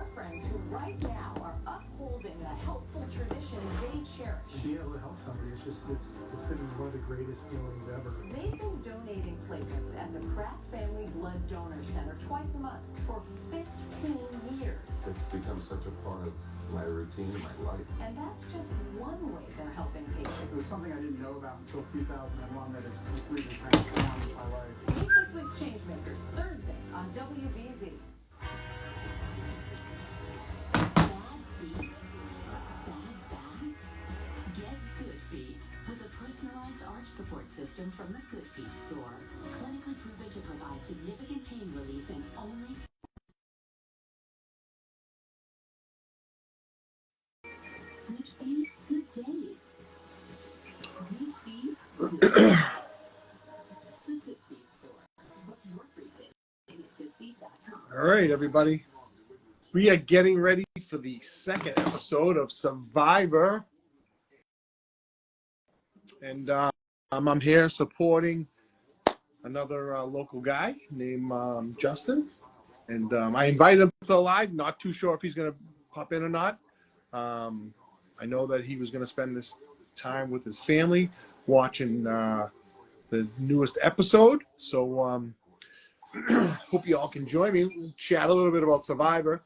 your friends who right now are upholding a helpful tradition they cherish. Being able to help somebody, it's been one of the greatest feelings ever. They've been donating platelets at the Kraft Family Blood Donor Center twice a month for 15 years. It's become such a part of my routine, my life. And that's just one way they're helping patients. It was something I didn't know about until 2001 that has completely transformed my life. Meet this week's Changemakers, Thursday on WBZ. Bad feet? Bad back? Get Good Feet with a personalized arch support system from the Good Feet store. Clinically proven to provide significant pain relief in only good feet, good days. Good feet, good days. The Good Feet store. Book your free fit at goodfeet.com. All right, everybody. We are getting ready for the second episode of Survivor. And I'm here supporting another local guy named Justin. And I invited him to the live. Not too sure if he's going to pop in or not. I know that he was going to spend this time with his family watching the newest episode. So hope you all can join me. We'll chat a little bit about Survivor.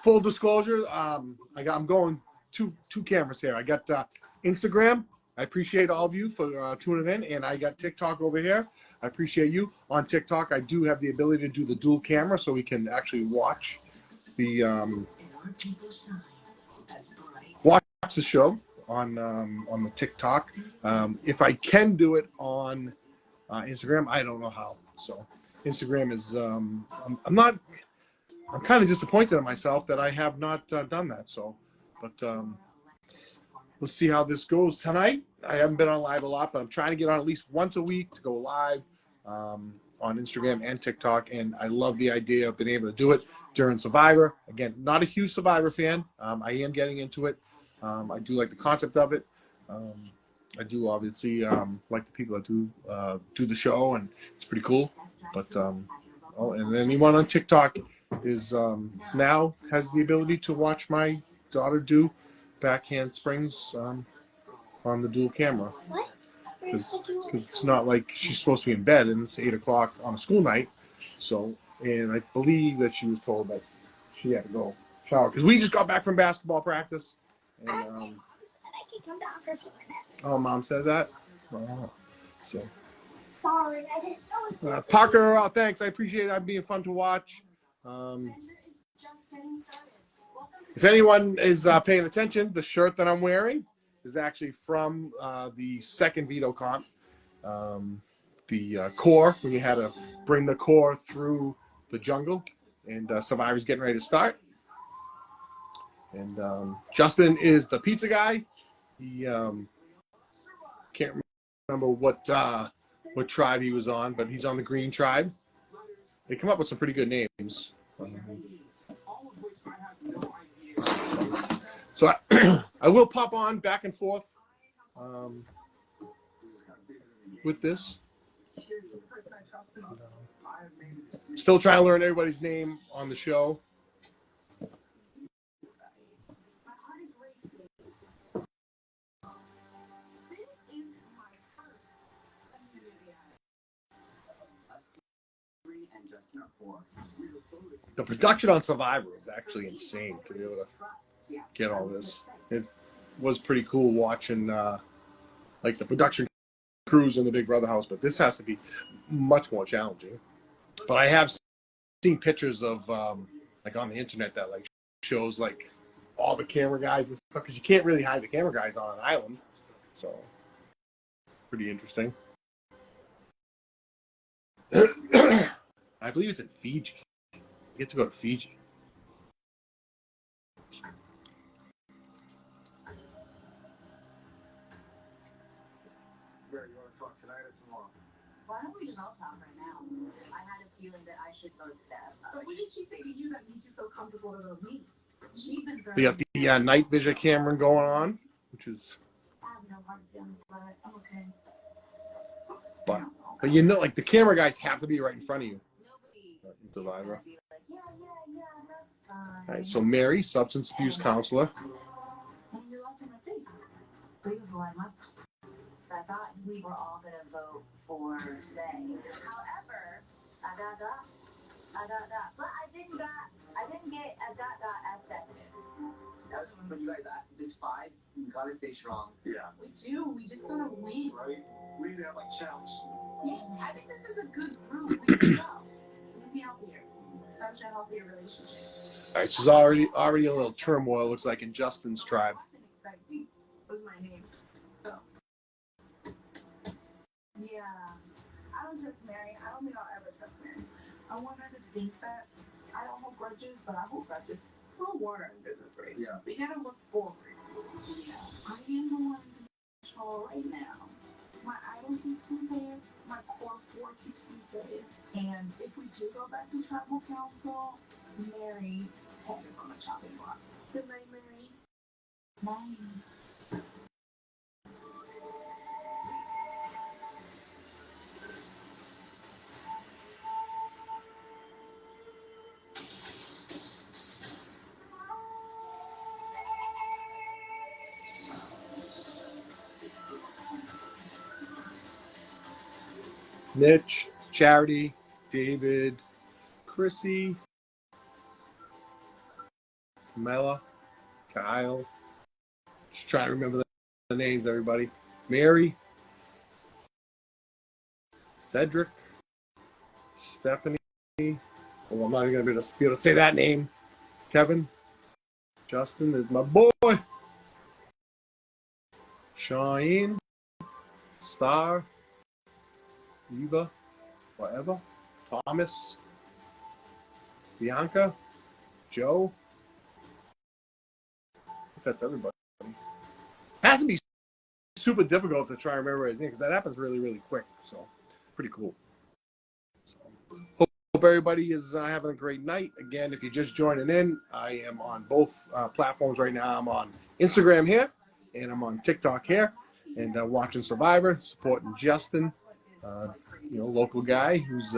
Full disclosure, I'm going two cameras here. I got Instagram. I appreciate all of you for tuning in. And I got TikTok over here. I appreciate you. On TikTok, I do have the ability to do the dual camera so we can actually watch the show on the TikTok. If I can do it on Instagram, I don't know how. So Instagram is I'm kind of disappointed in myself that I have not done that. So, but we'll see how this goes tonight. I haven't been on live a lot, but I'm trying to get on at least once a week to go live on Instagram and TikTok. And I love the idea of being able to do it during Survivor. Again, not a huge Survivor fan. I am getting into it. I do like the concept of it. I do obviously like the people that do the show, and it's pretty cool. But and then anyone on TikTok is now has the ability to watch my daughter do backhand springs on the dual camera. What? Because it's not like she's supposed to be in bed and it's 8 o'clock on a school night. So, and I believe that she was told that she had to go shower because we just got back from basketball practice. And, I can come down for a few minutes. oh, Mom said that? Oh, so. Sorry, I didn't know. Parker, thanks. I appreciate it. I'm being fun to watch. If anyone is paying attention, the shirt that I'm wearing is actually from the second veto comp. The core, when you had to bring the core through the jungle, and Survivor's getting ready to start. And Justin is the pizza guy. He can't remember what tribe he was on, but he's on the green tribe. They come up with some pretty good names. So I will pop on back and forth with this. Still trying to learn everybody's name on the show. The production on Survivor is actually insane to be able to get all this. It was pretty cool watching like the production crews in the Big Brother house, but this has to be much more challenging. But I have seen pictures of like on the internet that like shows like all the camera guys and stuff because you can't really hide the camera guys on an island. So pretty interesting. I believe it's in Fiji. You get to go to Fiji. Where, you want to talk tonight or tomorrow? Why don't we just all talk right now? I had a feeling that I should vote Steph. But what did she say to you that made you feel comfortable to vote me? She's been throwing. They got the night vision camera going on, which is. I have no hard feelings about it. I'm okay. But you know, like the camera guys have to be right in front of you. Nobody Survivor. is gonna be like, yeah, that's All right, so Mary, substance abuse counselor. I thought we were all gonna vote for say. However, I got that. But I didn't get as effective. But you guys, this 5, you gotta stay strong. Yeah. We do. We just gotta win. Right? We need to have like challenge. Yeah, I think this is a good group. We can go. We can be healthier. Such a healthier relationship. All right, she's already a little turmoil, looks like, in Justin's tribe. Wasn't expecting was my name. So yeah. I don't trust Mary. I don't think I'll ever trust Mary. I want her to think that I don't hold grudges, but I hold grudges. Throw water under the bridge. Yeah. We gotta look forward. Yeah. I am the one in control right now. My idol keeps me safe. My core 4 keeps me safe. And if we do go back to tribal council, Mary's head is on the chopping block. Good night, Mary. Nice. Mitch, Charity, David, Chrissy, Mela, Kyle. Just trying to remember the names, everybody. Mary, Cedric, Stephanie. Well, I'm not even going to be able to say that name. Kevin, Justin is my boy. Shaheen, Star, Eva, whatever. Thomas, Bianca, Joe. I think that's everybody. Has to be super difficult to try and remember his name because that happens really, really quick. So, pretty cool. So, hope everybody is having a great night. Again, if you're just joining in, I am on both platforms right now. I'm on Instagram here, and I'm on TikTok here, and watching Survivor, supporting Justin, local guy who's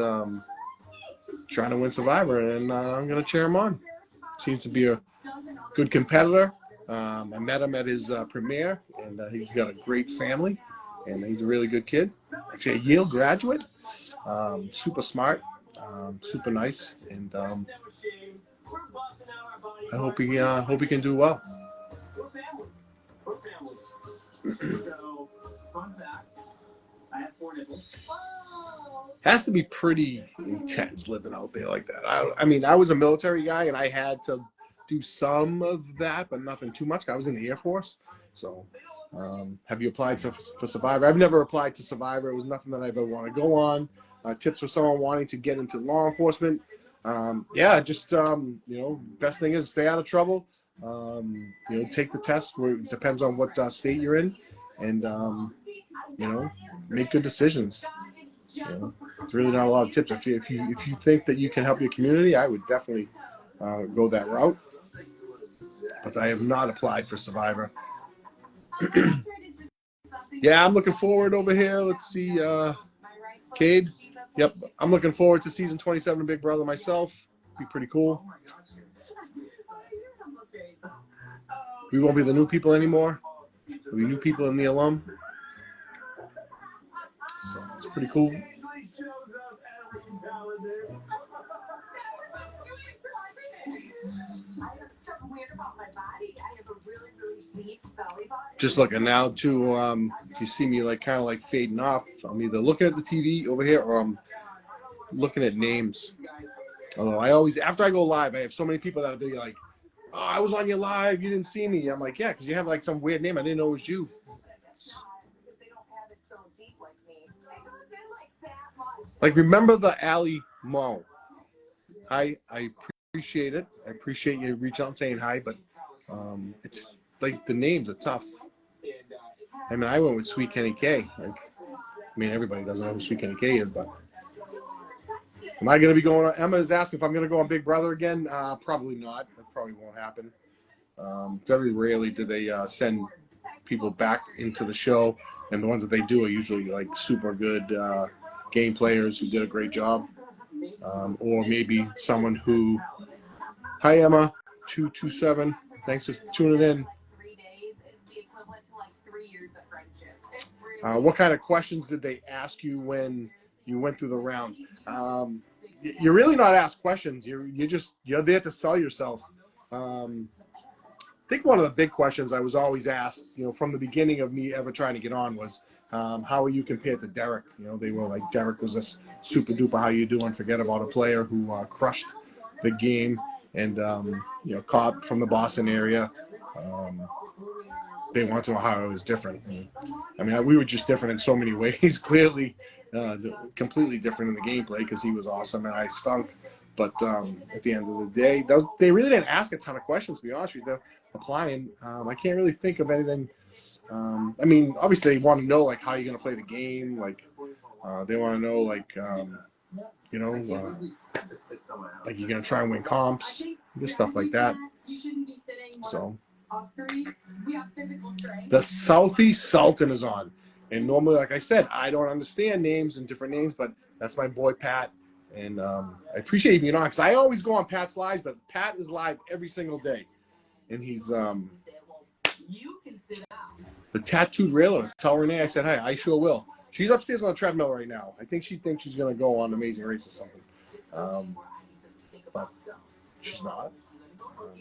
trying to win Survivor, and I'm going to cheer him on. Seems to be a good competitor. I met him at his premiere, and he's got a great family, and he's a really good kid. Actually, a Yale graduate, super smart, super nice, and I hope he can do well. So, fun fact, I have 4 nipples. Has to be pretty intense living out there like that. I mean, I was a military guy, and I had to do some of that, but nothing too much. I was in the Air Force. So, have you applied for Survivor? I've never applied to Survivor. It was nothing that I ever want to go on. Tips for someone wanting to get into law enforcement. Best thing is stay out of trouble. Take the test. It depends on what state you're in, and make good decisions. It's really not a lot of tips. If you think that you can help your community, I would definitely go that route. But I have not applied for Survivor. Yeah, I'm looking forward over here. Let's see, Cade. Yep, I'm looking forward to season 27 of Big Brother myself. Be pretty cool. We won't be the new people anymore. We'll be new people in the alum. So it's pretty cool. Just looking now too. If you see me kind of fading off, I'm either looking at the TV over here or I'm looking at names. Although I always, after I go live, I have so many people that'll be like, "Oh, I was on your live, you didn't see me." I'm like, "Yeah, because you have some weird name. I didn't know it was you." Remember the Ali Mo? I appreciate it. I appreciate you reaching out and saying hi, but it's the names are tough. I mean, I went with Sweet Kenny K. Everybody doesn't know who Sweet Kenny K is, but am I going to be going on? Emma is asking if I'm going to go on Big Brother again. Probably not. That probably won't happen. Very rarely do they send people back into the show, and the ones that they do are usually super good game players who did a great job, or maybe someone who Hi, Emma227. Thanks for tuning in. 3 days is the equivalent to like 3 years of friendship. What kind of questions did they ask you when you went through the rounds? You're really not asked questions. You're there to sell yourself. I think one of the big questions I was always asked, from the beginning of me ever trying to get on was, how are you compared to Derek? They were like, Derek was a super duper, how you doing? Forget about a player who crushed the game and, caught from the Boston area. They want to know how I was different. We were just different in so many ways. Clearly, completely different in the gameplay because he was awesome and I stunk. But at the end of the day, they really didn't ask a ton of questions, to be honest with you. Applying, I can't really think of anything. Obviously, they want to know like how you're going to play the game. Like they want to know like like you're going to try and win comps, just stuff like that. So the Southeast Sultan is on, and normally, like I said, I don't understand names and different names, but that's my boy Pat, and I appreciate you being on because I always go on Pat's lives, but Pat is live every single day. And he's the tattooed railer. Tell Renee I said hi. I sure will. She's upstairs on the treadmill right now. I think she thinks she's going to go on Amazing Race or something. But she's not.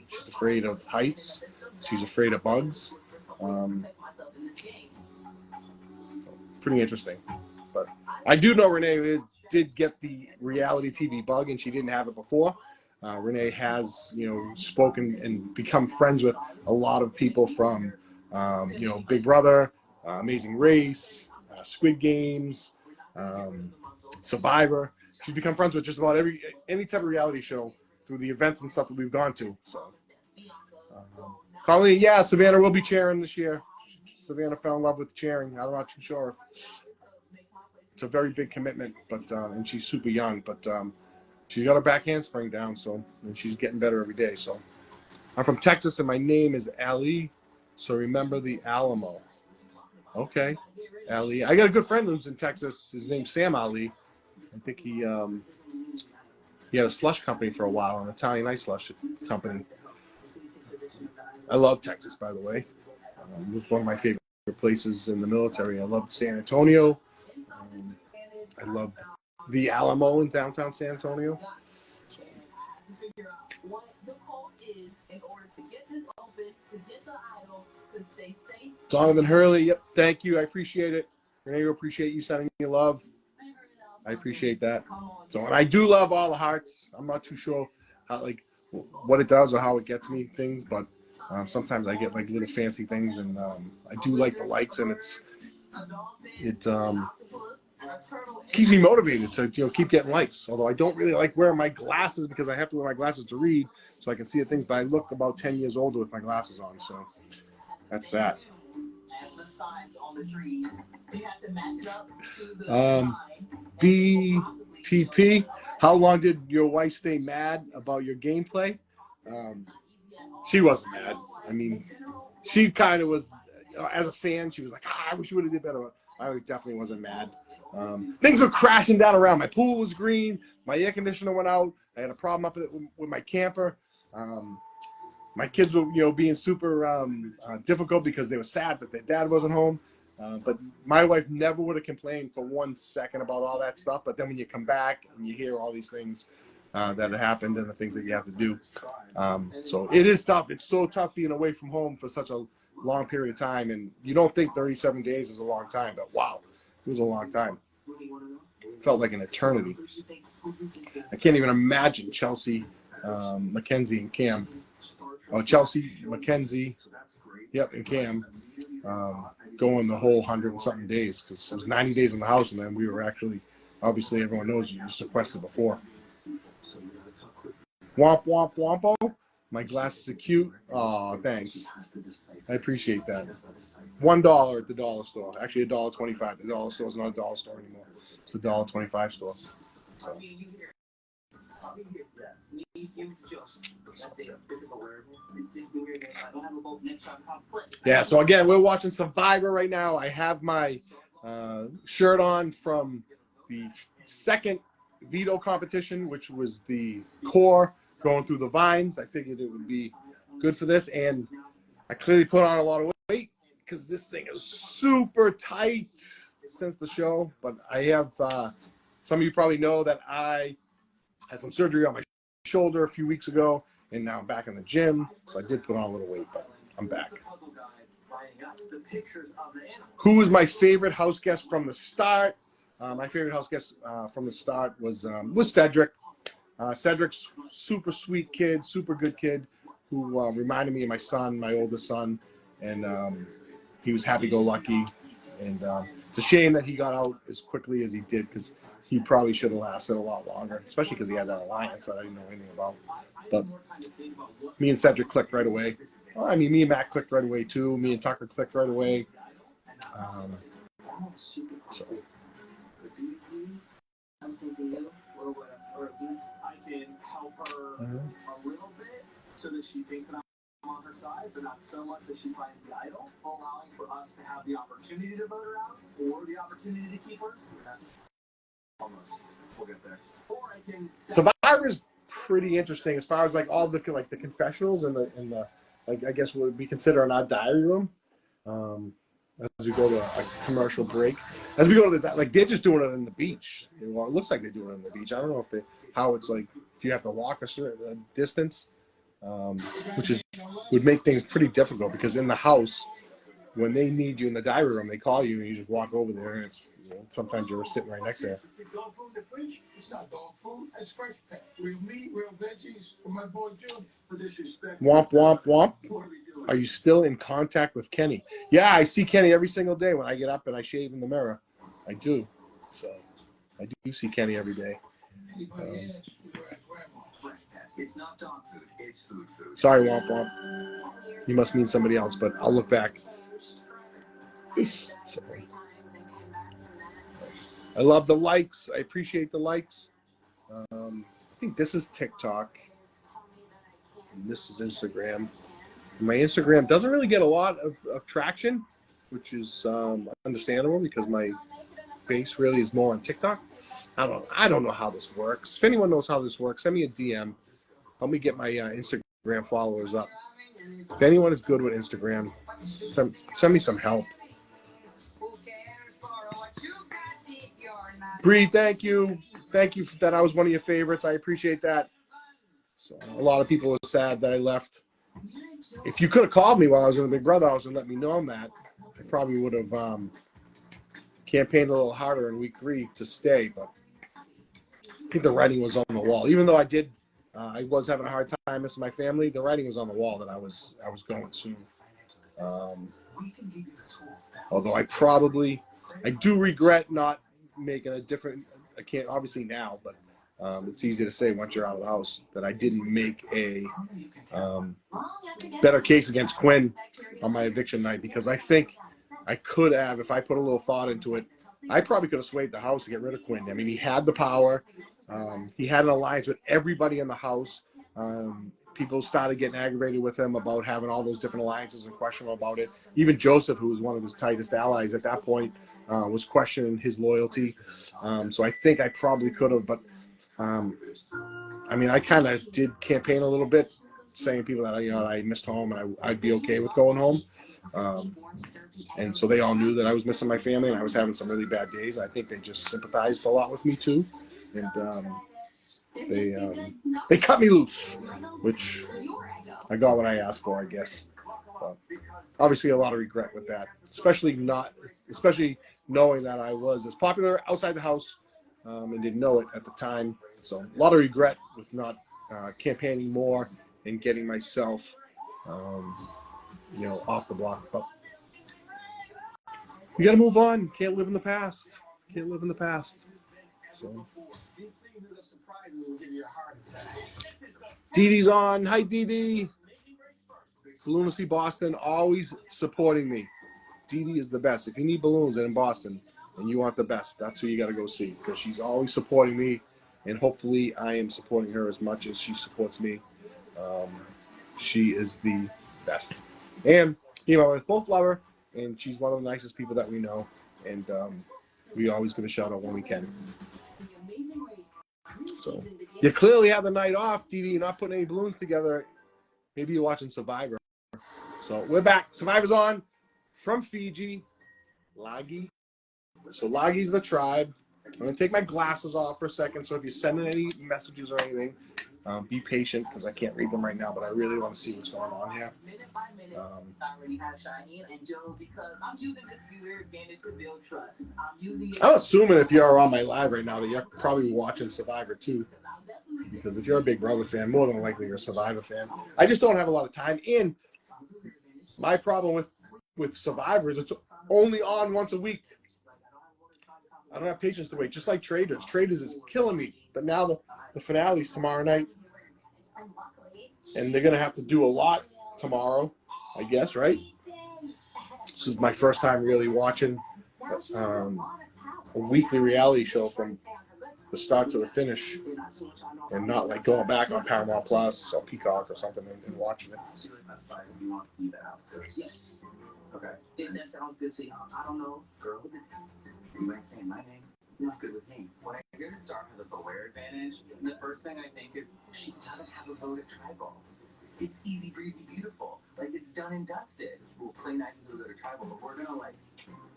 She's afraid of heights. She's afraid of bugs. So pretty interesting. But I do know Renee did get the reality TV bug, and she didn't have it before. Renee has, spoken and become friends with a lot of people from, Big Brother, Amazing Race, Squid Games, Survivor. She's become friends with just about any type of reality show through the events and stuff that we've gone to. So, Colleen, yeah, Savannah will be cheering this year. Savannah fell in love with cheering. I'm not too sure if it's a very big commitment, but and she's super young, but. She's got her back handspring down, and she's getting better every day. So, I'm from Texas, and my name is Ali. So remember the Alamo. Okay, Ali. I got a good friend who's in Texas. His name's Sam Ali. I think he had a slush company for a while, an Italian ice slush company. I love Texas, by the way. It was one of my favorite places in the military. I loved San Antonio. I loved the Alamo in downtown San Antonio. Donovan Hurley, yep, thank you. I appreciate it. I appreciate you sending me love. I appreciate that. So, and I do love all the hearts. I'm not too sure how, what it does or how it gets me things, but sometimes I get little fancy things, and I do like the likes, and it keeps me motivated to keep getting likes. Although I don't really like wearing my glasses because I have to wear my glasses to read so I can see the things. But I look about 10 years older with my glasses on, so that's that. BTP, how long did your wife stay mad about your gameplay? She wasn't mad. She kind of was, as a fan, she was like, I wish you would have did better. I definitely wasn't mad. Things were crashing down around. My pool was green. My air conditioner went out. I had a problem up with my camper. My kids were, being super difficult because they were sad that their dad wasn't home. But my wife never would have complained for 1 second about all that stuff. But then when you come back and you hear all these things that have happened and the things that you have to do. So it is tough. It's so tough being away from home for such a long period of time. And you don't think 37 days is a long time, but wow, it was a long time. It felt like an eternity. I can't even imagine Chelsea, Mackenzie, and Cam. Oh, Chelsea, Mackenzie, yep, and Cam going the whole 100 and something days, because it was 90 days in the house, and then we were actually, obviously everyone knows you sequestered before. Womp womp wompo. My glasses are cute. Oh, thanks. I appreciate that. $1 at the dollar store. Actually, $1.25. The dollar store is not a dollar store anymore. It's the $1.25 store. So. Yeah, so again, we're watching Survivor right now. I have my shirt on from the second veto competition, which was the core going through the vines. I figured it would be good for this, and I clearly put on a lot of weight because this thing is super tight since the show. But I have, some of you probably know that I had some surgery on my shoulder a few weeks ago, and now I'm back in the gym. So I did put on a little weight, but I'm back. Who was my favorite house guest from the start? My favorite house guest from the start was Cedric. Cedric's super sweet kid, super good kid, who reminded me of my son, my oldest son, and he was happy-go-lucky. And it's a shame that he got out as quickly as he did, because he probably should have lasted a lot longer, especially because he had that alliance that I didn't know anything about. But me and Cedric clicked right away. Well, I mean, me and Matt clicked right away too. Me and Tucker clicked right away. So. I can help her a little bit so that she thinks that I'm on her side, but not so much that she finds the idol, allowing for us to have the opportunity to vote her out or the opportunity to keep her. Almost. We'll get there. Or I can. Survivor's pretty interesting as far as like all the the confessionals and the like, I guess what we consider an odd diary room. As we go to a commercial break, as we go to the, like, they're just doing it on the beach. Well, it looks like they're doing it on the beach. I don't know if how it's like, if you have to walk a certain distance, which would make things pretty difficult, because in the house, when they need you in the diary room, they call you and you just walk over there, and it's, sometimes you're sitting right next there. Dog food in the fridge? It's not dog food. It's fresh pet. Real meat, real veggies for my boy Junior. For disrespect. Womp, womp, womp. Are you still in contact with Kenny? Yeah, I see Kenny every single day when I get up and I shave in the mirror. I do. So I do see Kenny every day. It's not dog food. It's food. Sorry, Womp Womp. You must mean somebody else, but I'll look back. So, I love the likes. I appreciate the likes. I think this is TikTok. And this is Instagram. My Instagram doesn't really get a lot of traction, which is understandable, because my base really is more on TikTok. I don't know how this works. If anyone knows how this works, send me a DM. Help me get my Instagram followers up. If anyone is good with Instagram, send me some help. Bree, thank you. Thank you that I was one of your favorites. I appreciate that. So a lot of people are sad that I left. If you could have called me while I was in the Big Brother house and let me know that, I probably would have campaigned a little harder in week 3 to stay. But I think the writing was on the wall. Even though I was having a hard time missing my family, the writing was on the wall that I was going soon. Although I do regret not making a different. I can't obviously now, but it's easy to say once you're out of the house that I didn't make a better case against Quinn on my eviction night, because I think I could have, if I put a little thought into it, I probably could have swayed the house to get rid of Quinn. I mean, he had the power. He had an alliance with everybody in the house. People started getting aggravated with him about having all those different alliances and questioning about it. Even Joseph, who was one of his tightest allies at that point, was questioning his loyalty. So I think I probably could have, but I mean, I kind of did campaign a little bit, saying people that I missed home and I'd be okay with going home. And so they all knew that I was missing my family and I was having some really bad days. I think they just sympathized a lot with me too, and they cut me loose, which I got what I asked for, I guess. Obviously, a lot of regret with that, especially knowing that I was as popular outside the house and didn't know it at the time. So a lot of regret with not campaigning more and getting myself, off the block. But you got to move on. Can't live in the past. Can't live in the past. So. Dee Dee's on. Hi, Dee Dee. Lunacy Boston, always supporting me. Dee Dee is the best. If you need balloons in Boston and you want the best, that's who you got to go see, because she's always supporting me, and hopefully I am supporting her as much as she supports me. She is the best. And, we both love her, and she's one of the nicest people that we know, and we always give a shout out when we can. So, You clearly have the night off, Dee. You're not putting any balloons together. Maybe you're watching Survivor. So we're back. Survivor's on from Fiji. Lagi. So Lagi's the tribe. I'm going to take my glasses off for a second. So if you're sending any messages or anything, be patient because I can't read them right now, but I really want to see what's going on here. Minute by minute, I already have Shaheen and Joe because I'm using this viewer advantage to build trust. I'm assuming if you're on my live right now that you're probably watching Survivor too. Because if you're a Big Brother fan, more than likely you're a Survivor fan. I just don't have a lot of time. And my problem with Survivor is it's only on once a week. I don't have patience to wait. Just like Traders. Traders is killing me. But now the finale's tomorrow night. And they're going to have to do a lot tomorrow, I guess, right? This is my first time really watching a weekly reality show from the start to the finish, and not like going back on Paramount Plus or Peacock or something and watching it. Yes. Okay. If that sounds good to you, I don't know. Girl, you ain't saying my name. It's good with me. When I hear the star has a beware advantage, the first thing I think is she doesn't have a vote at tribal. It's easy breezy beautiful. Like it's done and dusted. We'll play nice until we go to tribal, but we're gonna like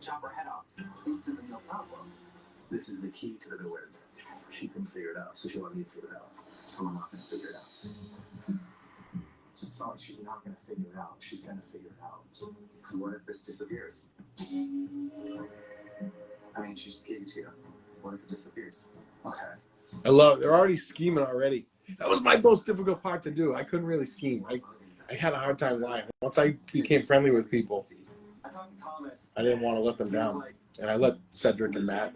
chop her head off instantly, no problem. This is the key to the beware advantage. She can figure it out, so she wanted me to figure it out. So I'm not going to figure it out. It's not like she's not going to figure it out. She's going to figure it out. And what if this disappears? I mean, she just gave it to you. What if it disappears? Okay. I love it. They're already scheming already. That was my most difficult part to do. I couldn't really scheme. I had a hard time lying. Once I became friendly with people, I didn't want to let them down. And I let Cedric and Matt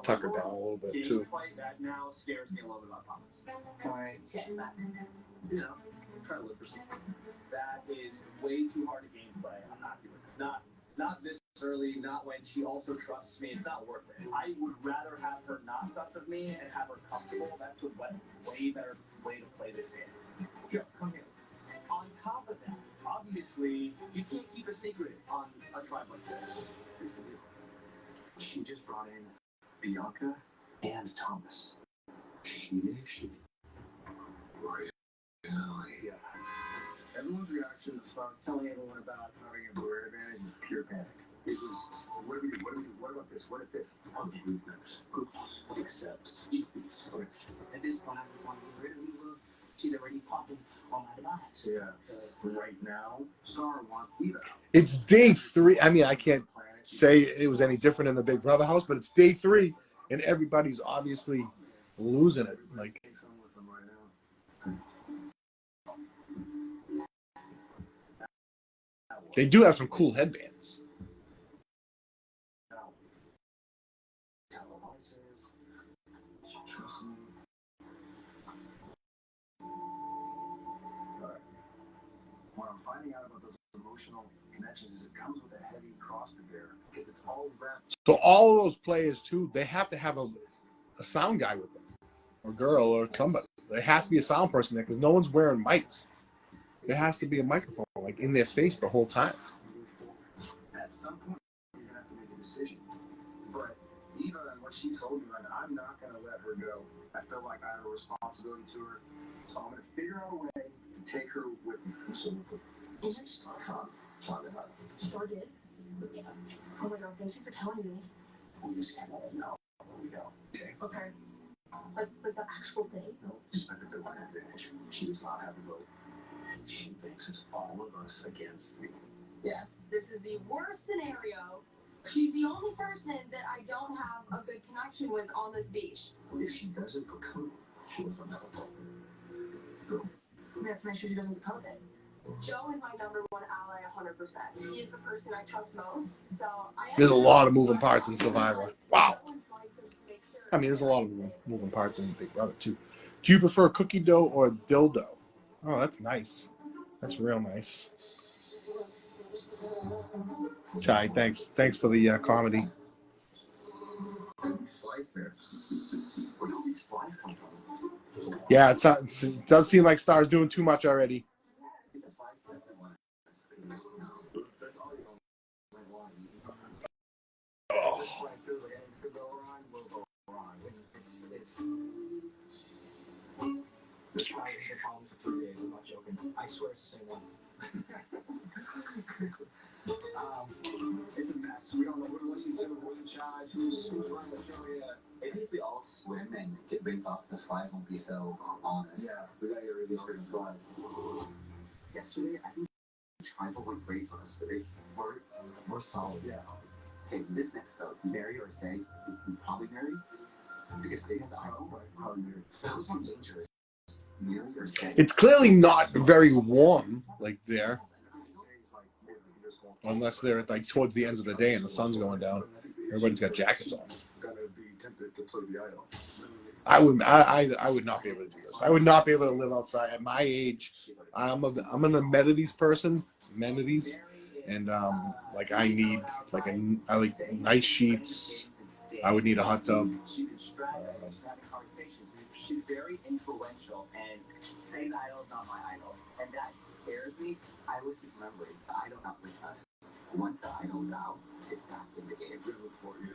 Tucker down a little bit too. That now scares me a little bit about Thomas. Right. You know, try to look for something. That is way too hard a game to play. I'm not doing it. Not this early, not when she also trusts me. It's not worth it. I would rather have her not sus of me and have her comfortable. That's a way better way to play this game. Here, come here. On top of that, obviously, you can't keep a secret on a tribe like this. Here's the deal. She just brought in Bianca and Thomas. She. Really? Yeah. Everyone's reaction to start telling everyone about having a beware advantage is pure panic. It was, what do we do? What do we do? What about this? What if this? Good news. Except defeat. Okay. At this point, I just want to get rid of you. She's already popping on my lines. Yeah. Right now, Star wants Eva. It's day 3. I mean, I can't say it was any different in the Big Brother house, but it's day 3, and everybody's obviously losing it. Like, they do have some cool headbands. What I'm finding out about those emotional connections is it comes with a heavy cross to bear because it's all wrapped. So all of those players too, they have to have a sound guy with them, or girl, or somebody. There has to be a sound person there because no one's wearing mics. There has to be a microphone like in their face the whole time. At some point, you're gonna have to make a decision. But Eva and what she told me, like, I'm not gonna let her go. I feel like I have a responsibility to her, so I'm gonna figure out a way to take her with me. So Is it Star from? Star did? Yeah. Oh my god, thank you for telling me. We just can't let her know. We go. Okay. But the actual thing? No, just like a bit of an advantage. She does not have a vote. She thinks it's all of us against me. Yeah. This is the worst scenario. She's the only person that I don't have a good connection with on this beach. What if she doesn't become? She doesn't have a vote. Go. We have to make sure she doesn't become it. Joe is my #1 ally, 100%. He is the person I trust most. So There's a lot of moving parts in Survivor. Wow. I mean, there's a lot of moving parts in Big Brother too. Do you prefer cookie dough or dildo? Oh, that's nice. That's real nice. Ty, thanks for the comedy. Flies there. Where do all these flies come from? Yeah, it does seem like Star's doing too much already. This guy had a problem for 3 days. I'm not joking. I swear it's the same one. It's a mess. We don't know who to listen to, who's in charge, who's running the show yet. Maybe if we all swim and get rings off, the flies won't be so ominous. Yeah, we gotta get really hard and fly. Yesterday, I think tribal went great for us. We're solid. Yeah. Okay, this next vote, marry or say, probably marry. Because Say has idol, probably marry. Who's more dangerous? Marry or say? It's clearly not very warm, like there. Unless they're like towards the end of the day and the sun's going down. Everybody's got jackets on. I would not be able to do this. I would not be able to live outside at my age. I'm an amenities person, and like I need I like nice sheets. I would need a hot tub. She's very influential, and Say's idol is not my idol, and that scares me. I always keep remembering the idol not with us. Once the idol's out, it's back in the game.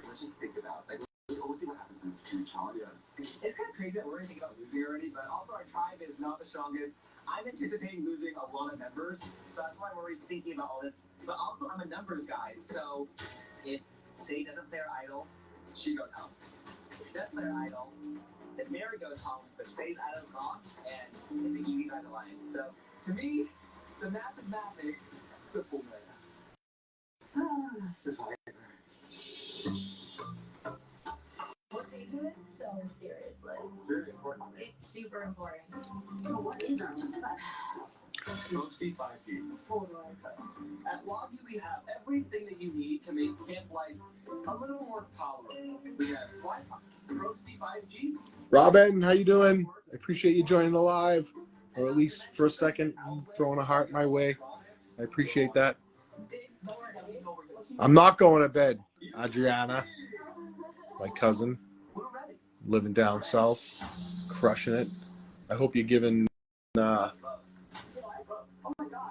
Let's just think about we'll see what happens in the challenge. It's kind of crazy that we're going to think about losing already, but also our tribe is not the strongest. I'm anticipating losing a lot of members, so that's why we're already thinking about all this. But also, I'm a numbers guy, so if Say doesn't play her idol, she goes home. If she does play her idol, then Mary goes home, but Say's idol's gone, and it's an easy guys alliance. So, to me, the math is mathing. The full Survivor. We're taking this so seriously. It's very important. It's super important. So what is our Mostly 5G. At Lobby, we have everything that you need to make camp life a little more tolerable. We have Wi-Fi, Roxy 5G. Robin, how you doing? I appreciate you joining the live, or at least for a second throwing a heart my way. I appreciate that. I'm not going to bed, Adriana, my cousin, living down south, crushing it. I hope you're giving.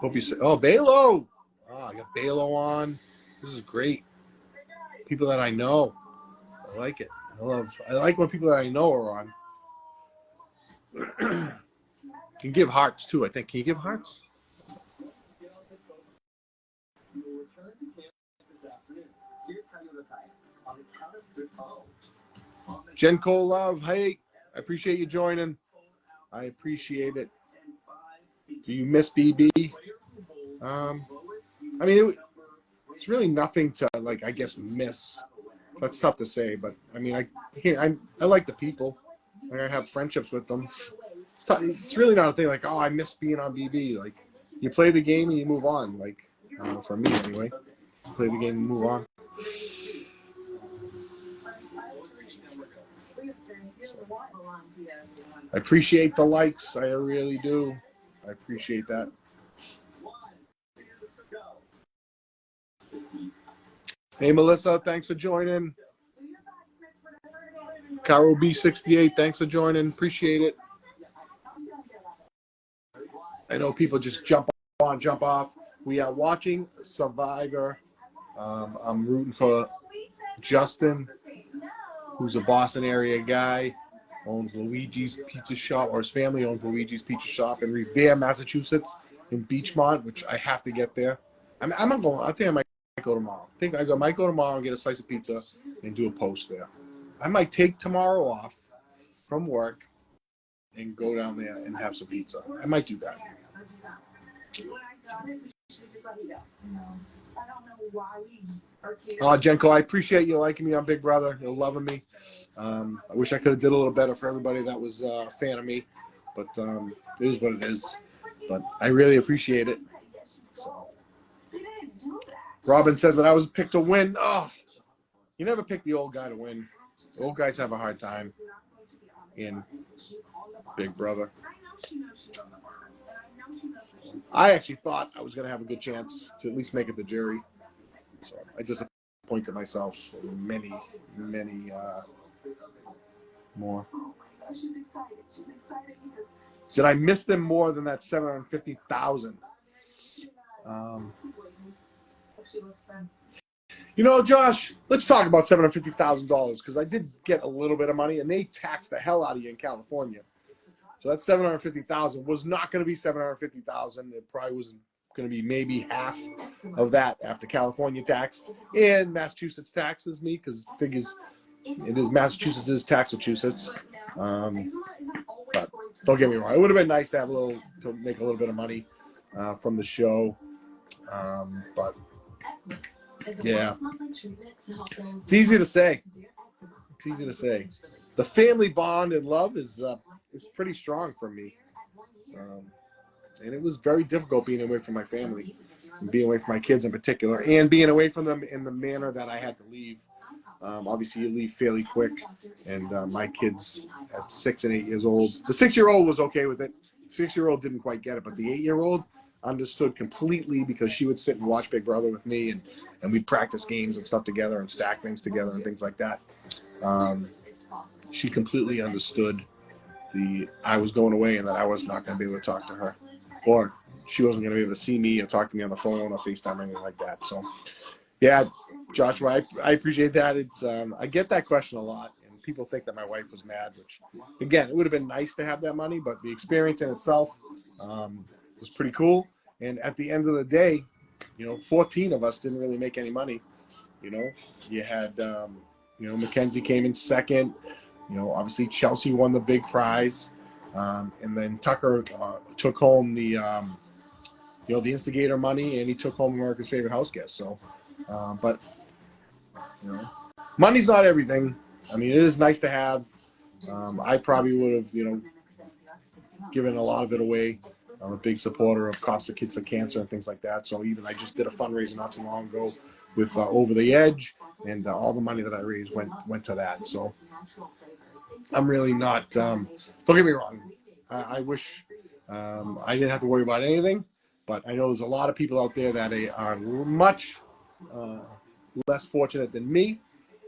Hope you say, oh, Balo. Oh, I got Balo on. This is great. People that I know. I like it. I like when people that I know are on. Can give hearts too, I think. Can you give hearts? Jen Cole Love, hey, I appreciate you joining. I appreciate it. Do you miss BB? I mean, it's really nothing to I guess miss. That's tough to say, but I mean, I like the people. I have friendships with them. It's really not a thing oh, I miss being on BB. You play the game and you move on. For me anyway, play the game and move on. I appreciate the likes. I really do. I appreciate that. Hey, Melissa, thanks for joining. Carol B68, thanks for joining. Appreciate it. I know people just jump on, jump off. We are watching Survivor. I'm rooting for Justin, who's a Boston area guy, owns Luigi's Pizza Shop, or his family owns Luigi's Pizza Shop in Revere, Massachusetts, in Beachmont, which I have to get there. I'm not going. I think I might go tomorrow. Might go tomorrow and get a slice of pizza and do a post there. I might take tomorrow off from work and go down there and have some pizza. I might do that. Oh, Jenko, I appreciate you liking me on Big Brother. You're loving me. I wish I could have did a little better for everybody that was a fan of me, but it is what it is. But I really appreciate it. So, Robin says that I was picked to win. Oh, you never pick the old guy to win. The old guys have a hard time in Big Brother. I actually thought I was going to have a good chance to at least make it the jury. So I disappointed myself many more. Did I miss them more than that 750,000? You know, Josh, let's talk about $750,000 because I did get a little bit of money, and they tax the hell out of you in California. So that $750,000 was not going to be $750,000. It probably was going to be maybe half of that after California tax and Massachusetts taxes me, because figures it is Massachusetts is Taxachusetts. But don't get me wrong, it would have been nice to have to make a little bit of money from the show. But yeah, it's easy to say. It's easy to say. The family bond and love is pretty strong for me. And it was very difficult being away from my family, and being away from my kids in particular, and being away from them in the manner that I had to leave. Obviously, you leave fairly quick, and my kids at 6 and 8 years old. The 6-year-old was okay with it. The 6-year-old didn't quite get it, but the 8-year-old understood completely, because she would sit and watch Big Brother with me, and we'd practice games and stuff together and stack things together and things like that. She completely understood I was going away and that I was not going to be able to talk to her, or she wasn't going to be able to see me and talk to me on the phone or FaceTime or anything like that. So, yeah, Joshua, I appreciate that. It's I get that question a lot, and people think that my wife was mad, which, again, it would have been nice to have that money, but the experience in itself was pretty cool. And at the end of the day, 14 of us didn't really make any money. You had, Mackenzie came in second. Obviously Chelsea won the big prize, and then Tucker took home the instigator money, and he took home America's Favorite House Guest. So, but money's not everything. I mean, it is nice to have. I probably would have, given a lot of it away. I'm a big supporter of Cops to Kids for Cancer and things like that. So I just did a fundraiser not too long ago with Over the Edge, and all the money that I raised went to that. So I'm really not. Don't get me wrong. I wish I didn't have to worry about anything, but I know there's a lot of people out there that are much less fortunate than me,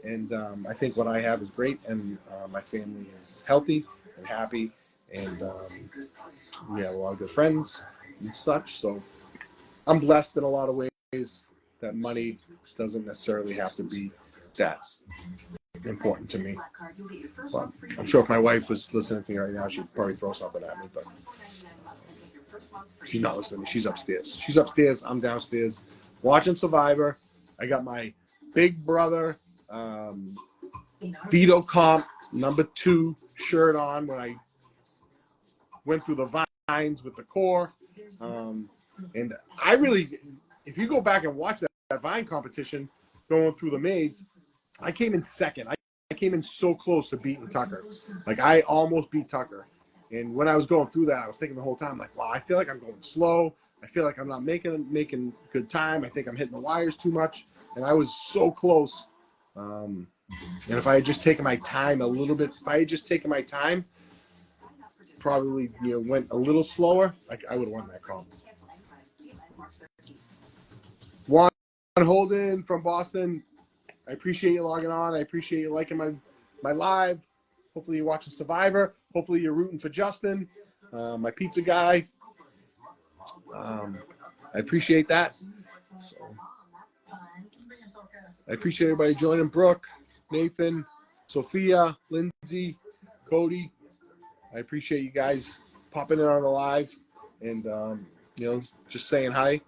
and I think what I have is great, and my family is healthy and happy, and we have a lot of good friends and such. So I'm blessed in a lot of ways that money doesn't necessarily have to be that important to me. Well, I'm sure if my wife was listening to me right now, she'd probably throw something at me, but she's not listening to me. She's upstairs. She's upstairs. I'm downstairs watching Survivor. I got my Big Brother Veto Comp #2 shirt on when I went through the vines with the core. And I really, if you go back and watch that vine competition going through the maze, I came in second. I came in so close to beating Tucker. Like, I almost beat Tucker. And when I was going through that, I was thinking the whole time, like, wow, I feel like I'm going slow. I feel like I'm not making good time. I think I'm hitting the wires too much. And I was so close. And if I had just taken my time a little bit, probably went a little slower, I would have won that comp. Juan Holden from Boston, I appreciate you logging on. I appreciate you liking my live. Hopefully you're watching Survivor. Hopefully you're rooting for Justin, my pizza guy. I appreciate that. So, I appreciate everybody joining. Brooke, Nathan, Sophia, Lindsay, Cody. I appreciate you guys popping in on the live and, just saying hi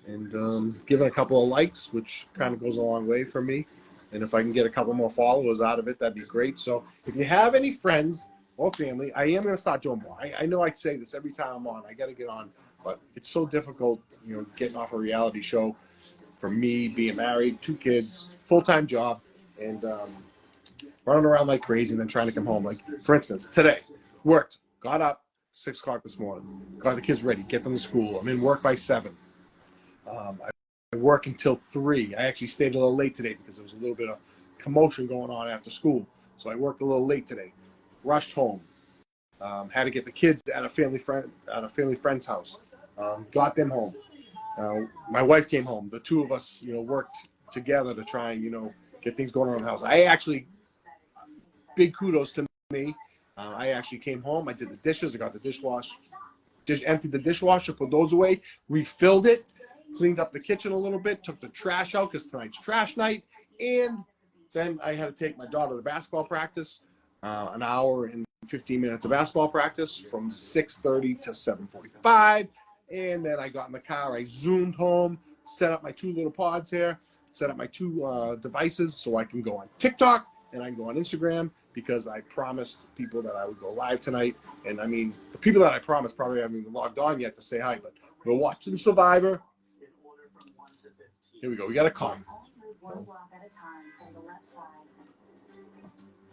and giving a couple of likes, which kind of goes a long way for me. And if I can get a couple more followers out of it, that'd be great. So if you have any friends or family, I am going to start doing more. I know I say this every time I'm on. I got to get on. But it's so difficult, getting off a reality show for me, being married, 2 kids, full-time job, and running around like crazy and then trying to come home. Like, for instance, today, worked, got up 6 o'clock this morning, got the kids ready, get them to school. I'm in work by 7. I work until 3. I actually stayed a little late today because there was a little bit of commotion going on after school. So I worked a little late today. Rushed home. Had to get the kids at a family friend's house. Got them home. My wife came home. The 2 of us, worked together to try and, get things going on in the house. I actually, big kudos to me. I actually came home. I did the dishes. I got the dishwasher. Emptied the dishwasher, put those away, refilled it, cleaned up the kitchen a little bit, took the trash out because tonight's trash night, and then I had to take my daughter to basketball practice, an hour and 15 minutes of basketball practice from 6:30 to 7:45. And then I got in the car, I zoomed home, set up my 2 little pods here, set up my 2 devices so I can go on TikTok and I can go on Instagram because I promised people that I would go live tonight. And I mean, the people that I promised probably haven't even logged on yet to say hi, but we're watching Survivor. Here we go. We got a call. Only move 1 block at a time from the left side,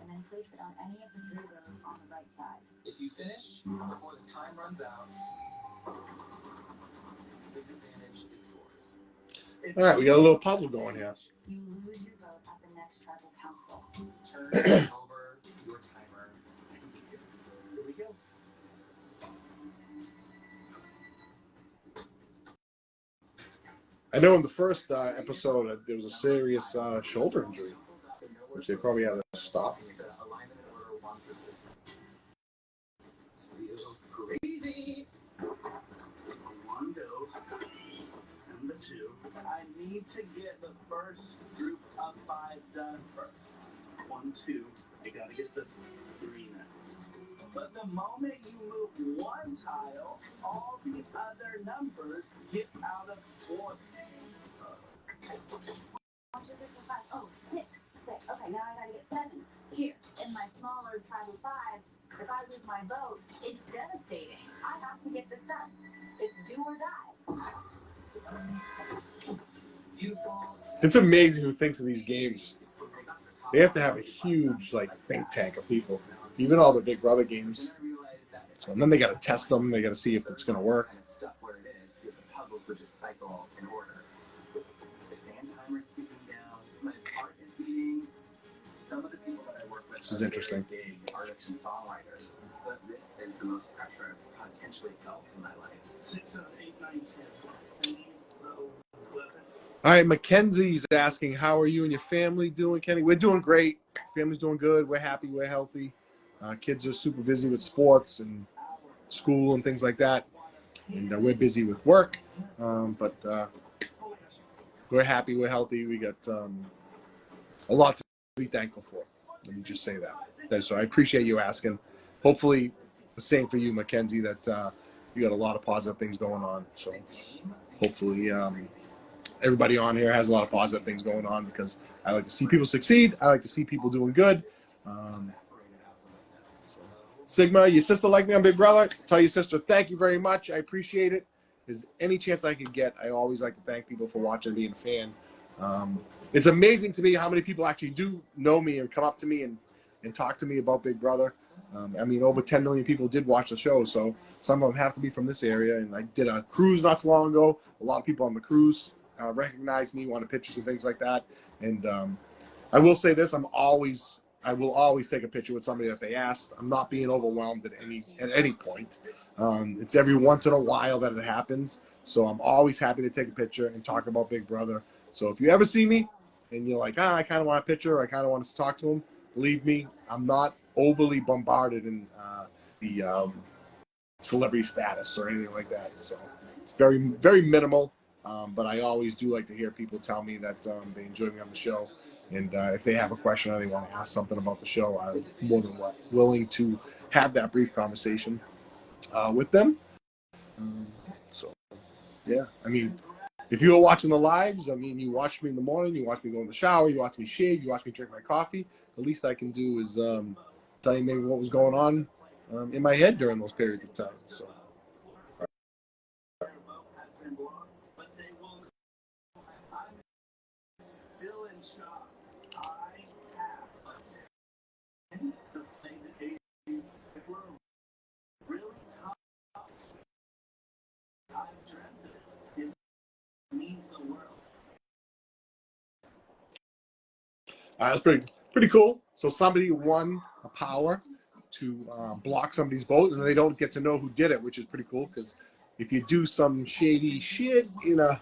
and then place it on any of the 3 rows on the right side. If you finish before the time runs out, the advantage is yours. All right, we got a little puzzle going here. You lose your vote at the next tribal council. Turn over your timer. Here we go. I know in the first episode there was a serious shoulder injury, which they probably had to stop. Easy. 1 go. Number 2. I need to get the first group of 5 done first. 1, 2. I gotta get the 3 next. But the moment you move 1 tile, all the other numbers get out of order. 1, 2, 3, 4, 5. Oh, 6. Okay, now I gotta get 7. Here, in my smaller tribal 5, if I lose my vote, it's devastating. I have to get this done. It's do or die. It's amazing who thinks of these games. They have to have a huge think tank of people, even all the Big Brother games. So and then they got to test them. They got to see if it's going to work. Stuff where it is, if the puzzles would just cycle in order. The sand timer's ticking down. My heart is beating. Some of the people that I work with This is interesting. are big artists and songwriters, but this is the most pressure I've potentially felt in my life. 6, 7, 8, 9, 10. I need the 11. All right, Mackenzie's asking, how are you and your family doing, Kenny? We're doing great. Family's doing good. We're happy. We're healthy. Kids are super busy with sports and school and things like that. And we're busy with work. But we're happy. We're healthy. We got a lot to be thankful for. Let me just say that. So I appreciate you asking. Hopefully the same for you, Mackenzie, that you got a lot of positive things going on. So hopefully everybody on here has a lot of positive things going on because I like to see people succeed. I like to see people doing good. Sigma, your sister like me on Big Brother. Tell your sister thank you very much. I appreciate it. There's any chance I could get, I always like to thank people for watching and being a fan. It's amazing to me how many people actually do know me and come up to me and talk to me about Big Brother. I mean, over 10 million people did watch the show, so some of them have to be from this area. And I did a cruise not too long ago. A lot of people on the cruise recognized me, wanted pictures and things like that. And I will say this: I will always take a picture with somebody that they asked. I'm not being overwhelmed at any point. It's every once in a while that it happens. So I'm always happy to take a picture and talk about Big Brother. So if you ever see me and you're like, I kind of want a picture, or I kind of want to talk to him, believe me, I'm not overly bombarded in the celebrity status or anything like that. So it's very, very minimal. But I always do like to hear people tell me that they enjoy me on the show. And if they have a question or they want to ask something about the show, I'm more than willing to have that brief conversation with them. So, yeah, I mean, if you were watching the lives, I mean, you watched me in the morning, you watched me go in the shower, you watched me shave, you watched me drink my coffee. The least I can do is tell you maybe what was going on in my head during those periods of time. So. That's pretty cool. So somebody won a power to block somebody's vote, and they don't get to know who did it, which is pretty cool. Because if you do some shady shit in a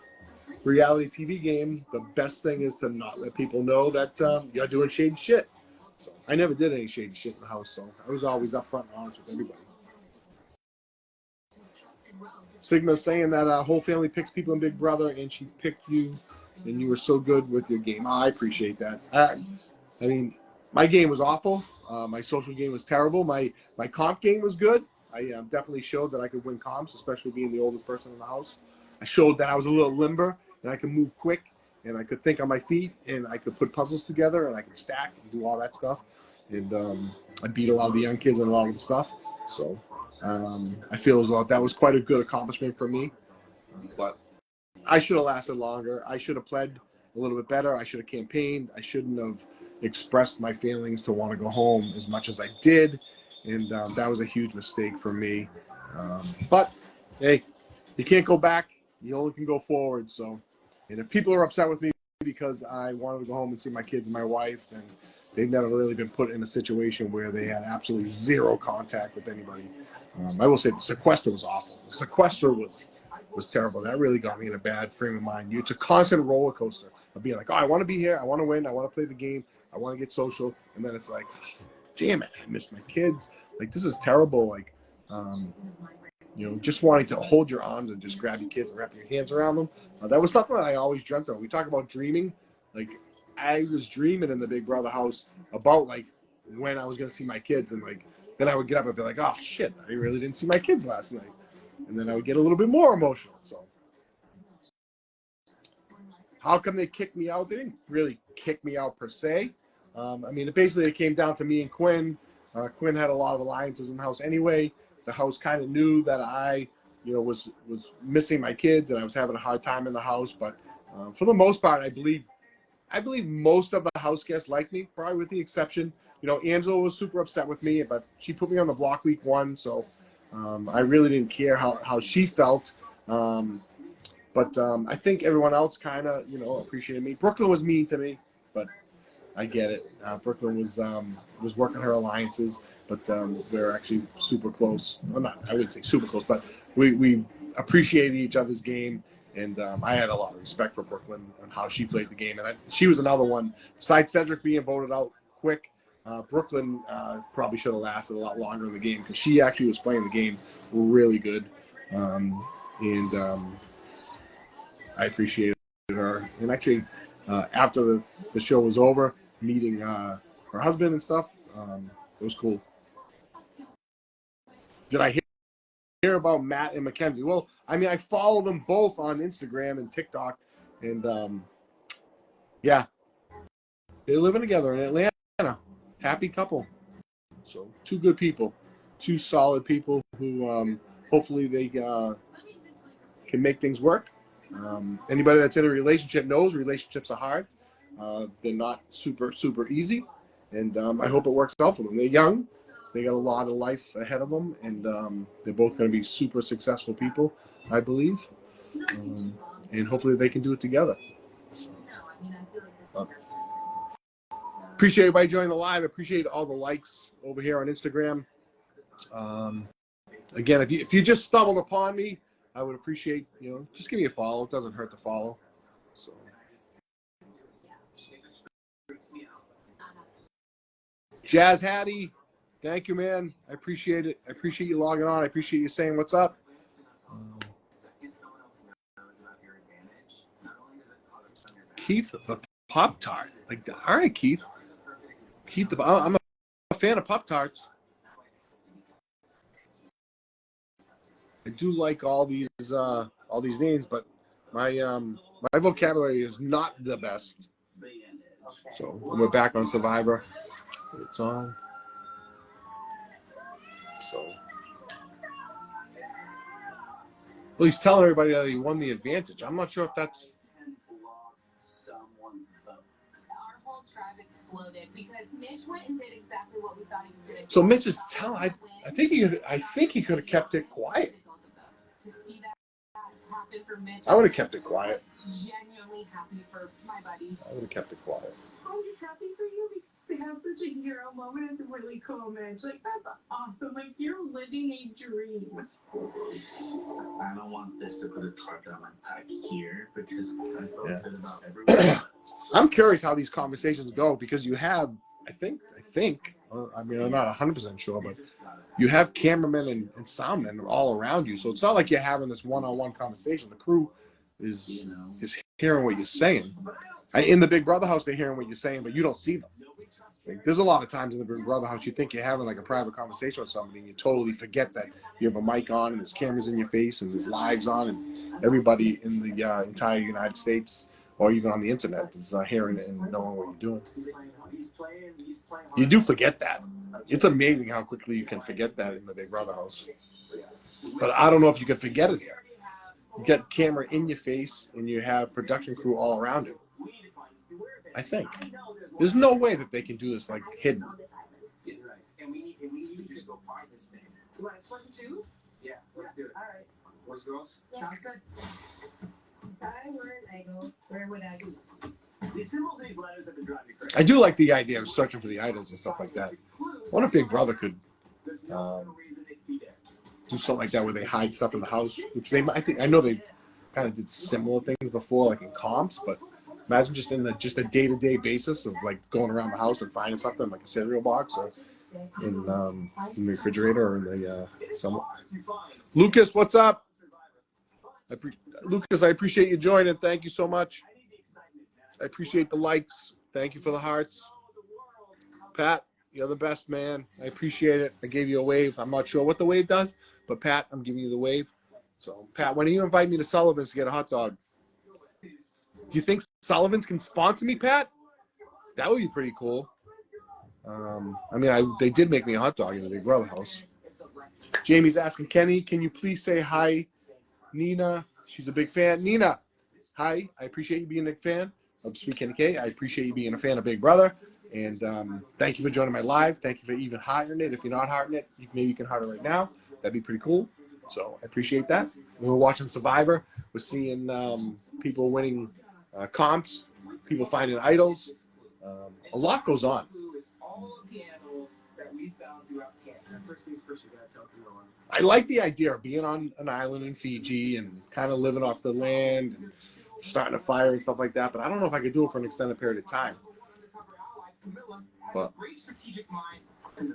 reality TV game, the best thing is to not let people know that you're doing shady shit. So I never did any shady shit in the house, so I was always upfront and honest with everybody. Sigma's saying that whole family picks people in Big Brother, and she picked you, and you were so good with your game. I appreciate that. I mean, my game was awful. My social game was terrible. My comp game was good. I definitely showed that I could win comps, especially being the oldest person in the house. I showed that I was a little limber and I could move quick and I could think on my feet and I could put puzzles together and I could stack and do all that stuff. And I beat a lot of the young kids and a lot of the stuff. So I feel as though that was quite a good accomplishment for me. But I should have lasted longer. I should have played a little bit better. I should have campaigned. I shouldn't have expressed my feelings to want to go home as much as I did. And that was a huge mistake for me. But, hey, you can't go back. You only can go forward. So, and if people are upset with me because I wanted to go home and see my kids and my wife, then they've never really been put in a situation where they had absolutely zero contact with anybody. I will say the sequester was awful. The sequester was terrible. That really got me in a bad frame of mind. It's a constant roller coaster of being like, oh, I want to be here. I want to win. I want to play the game. I want to get social. And then it's like, damn it, I missed my kids. Like, this is terrible. Like, just wanting to hold your arms and just grab your kids and wrap your hands around them. That was something that I always dreamt of. We talk about dreaming. Like, I was dreaming in the Big Brother house about, like, when I was going to see my kids. And, like, then I would get up and be like, oh, shit, I really didn't see my kids last night. And then I would get a little bit more emotional. So how come they kicked me out? They didn't really kick me out per se. Basically it came down to me and Quinn. Quinn had a lot of alliances in the house anyway. The house kind of knew that I, was missing my kids and I was having a hard time in the house. But for the most part, I believe most of the house guests liked me, probably with the exception. Angela was super upset with me, but she put me on the block week 1, so I really didn't care how she felt. But I think everyone else kind of, appreciated me. Brooklyn was mean to me, but I get it. Brooklyn was working her alliances, but we're actually super close. Well, I wouldn't say super close, but we appreciated each other's game. And I had a lot of respect for Brooklyn and how she played the game. And she was another one. Besides Cedric being voted out quick, Brooklyn probably should have lasted a lot longer in the game because she actually was playing the game really good. I appreciated her. And actually, after the show was over, meeting her husband and stuff, it was cool. Did I hear about Matt and Mackenzie? Well, I follow them both on Instagram and TikTok. And, yeah, they're living together in Atlanta. Happy couple. So 2 good people, 2 solid people who hopefully they can make things work. Anybody that's in a relationship knows relationships are hard. They're not super, super easy. And I hope it works out for them. They're young. They got a lot of life ahead of them. And they're both going to be super successful people, I believe. And hopefully they can do it together. Appreciate everybody joining the live. Appreciate all the likes over here on Instagram. Again, if you just stumbled upon me, I would appreciate, just give me a follow. It doesn't hurt to follow. So. Jazz Hattie, thank you, man. I appreciate it. I appreciate you logging on. I appreciate you saying what's up. Keith, the Pop-Tart. All right, Keith. I'm a fan of Pop-Tarts. I do like all these names, but my vocabulary is not the best. So we're back on Survivor. It's on. So, well, he's telling everybody that he won the advantage. I'm not sure if that's. Our whole tribe exploded because Mitch went and did exactly what we thought he was going to do. So Mitch is telling. I think he could have kept it quiet. To see that happen for Mitch, I would have kept it quiet. Genuinely happy for my buddy. I would have kept it quiet. I'm just happy for you because to have such a hero moment is really cool, Mitch. Like, that's awesome. Like, you're living a dream. I don't want this to put a target on my back here because I feel good about everyone. I'm curious how these conversations go because you have, I think, I'm not 100% sure, but you have cameramen and soundmen all around you. So it's not like you're having this one-on-one conversation. The crew is hearing what you're saying. In the Big Brother house, they're hearing what you're saying, but you don't see them. Like, there's a lot of times in the Big Brother house you think you're having like a private conversation with somebody and you totally forget that you have a mic on and there's cameras in your face and there's lives on and everybody in the entire United States or even on the internet is hearing it and knowing what you're doing. You do forget that. It's amazing how quickly you can forget that in the Big Brother house. But I don't know if you can forget it here. You get camera in your face and you have production crew all around you. I think. There's no way that they can do this like hidden. Yeah, right. And we need to just go find this thing. You want to split the twos? Yeah, let's do it. All right. Boys, girls? Yeah. Sounds good. If I were an idol, where would I be? These symbols in these letters have been driving me crazy. I do like the idea of searching for the idols and stuff like that. I wonder if Big Brother could do something like that where they hide stuff in the house. Which I know they kind of did similar things before, like in comps, but imagine just in a day-to-day basis of like going around the house and finding something like a cereal box or in the refrigerator or in the Lucas, what's up? Lucas, I appreciate you joining. Thank you so much. I appreciate the likes. Thank you for the hearts. Pat, you're the best, man. I appreciate it. I gave you a wave. I'm not sure what the wave does, but Pat, I'm giving you the wave. So, Pat, when you invite me to Sullivan's to get a hot dog, do you think Sullivan's can sponsor me, Pat? That would be pretty cool. I mean, they did make me a hot dog in the Big Brother house. Jamie's asking, Kenny, can you please say hi, Nina? She's a big fan. Nina, hi. I appreciate you being a fan of Sweet Kenny K. I appreciate you being a fan of Big Brother. And thank you for joining my live. Thank you for even hearting it. If you're not hearting it, maybe you can heart it right now. That'd be pretty cool. So I appreciate that. We're watching Survivor. We're seeing people winning comps, people finding idols. A lot goes on. I like the idea of being on an island in Fiji and kind of living off the land and starting a fire and stuff like that, but I don't know if I could do it for an extended period of time. But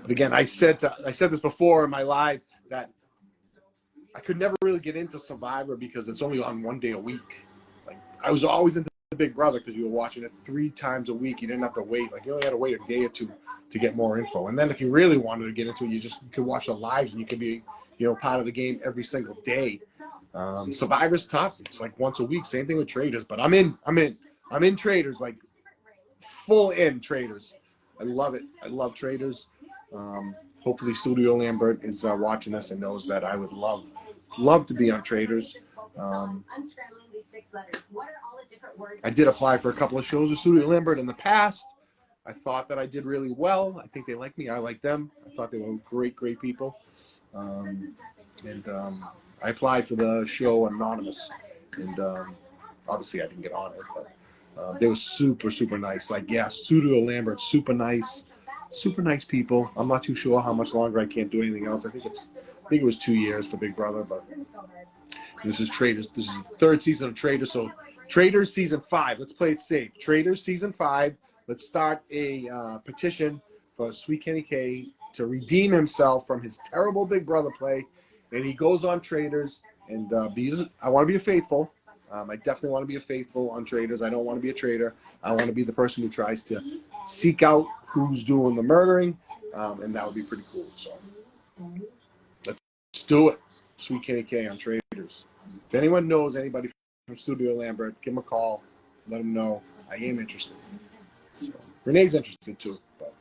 again, I said this before in my live that I could never really get into Survivor because it's only on 1 day a week. Like I was always into Big Brother because you were watching it 3 times a week. You didn't have to wait. Like you only had to wait a day or two to get more info. And then if you really wanted to get into it, you could watch the lives and you could be, part of the game every single day. Survivor's tough. It's like once a week. Same thing with Traders. But I'm in Traders, like full in Traders. I love it. I love Traders. Hopefully Studio Lambert is watching this and knows that I would love to be on Traders. I did apply for a couple of shows with Studio Lambert in the past. I thought that I did really well. I think they like me. I like them. I thought they were great people. I applied for the show Anonymous, and obviously I didn't get on it, but they were super nice. Like, yeah, Studio Lambert, super nice people. I'm not too sure how much longer. I can't do anything else. I think it was 2 years for Big Brother, but this is Traders. This is the 3rd season of Traders. So Traders season 5. Let's play it safe. Traders season 5. Let's start a petition for Sweet Kenny K to redeem himself from his terrible Big Brother play. And he goes on Traders and I want to be a faithful. I definitely want to be a faithful on Traders. I don't want to be a traitor. I want to be the person who tries to seek out who's doing the murdering, and that would be pretty cool. So let's do it. Sweet Kenny K on Traders. If anyone knows anybody from Studio Lambert, give him a call. Let him know I am interested. So, Renee's interested too, but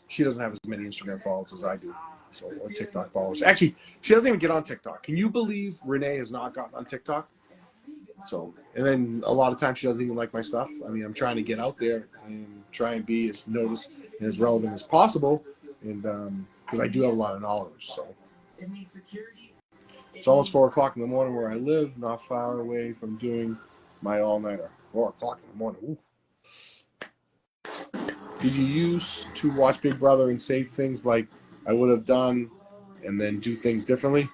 she doesn't have as many Instagram followers as I do. So, or TikTok followers. Actually, she doesn't even get on TikTok. Can you believe Renee has not gotten on TikTok? So, and then a lot of times she doesn't even like my stuff. I mean, I'm trying to get out there and try and be as noticed and as relevant as possible, and because I do have a lot of knowledge. So, it's almost 4 o'clock in the morning where I live, not far away from doing my all-nighter. 4 o'clock in the morning. Ooh. Did you used to watch Big Brother and say things like, I would have done, and then do things differently?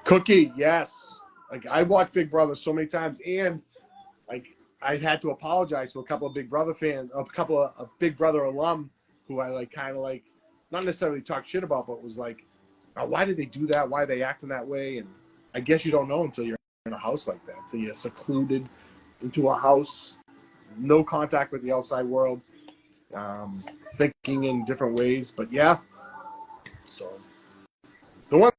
Cookie, yes. Like, I watched Big Brother so many times, and like I had to apologize to a couple of Big Brother fans, a couple of Big Brother alum who I kind of not necessarily talk shit about, but was like, oh, why did they do that? Why are they acting that way? And I guess you don't know until you're in a house like that, until you're secluded into a house, no contact with the outside world. thinking in different ways. But yeah, so the one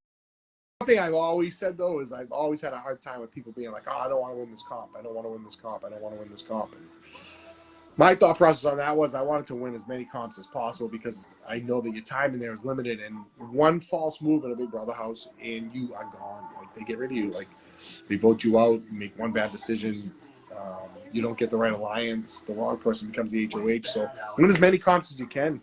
thing I've always said though is I've always had a hard time with people being like, oh, I don't want to win this comp. I don't want to win this comp. I don't want to win this comp. And my thought process on that was I wanted to win as many comps as possible because I know that your time in there is limited, and one false move in a Big Brother house and you are gone. Like, they get rid of you. Like, they vote you out, you make one bad decision, you don't get the right alliance, the wrong person becomes the HOH. So win as many comps as you can.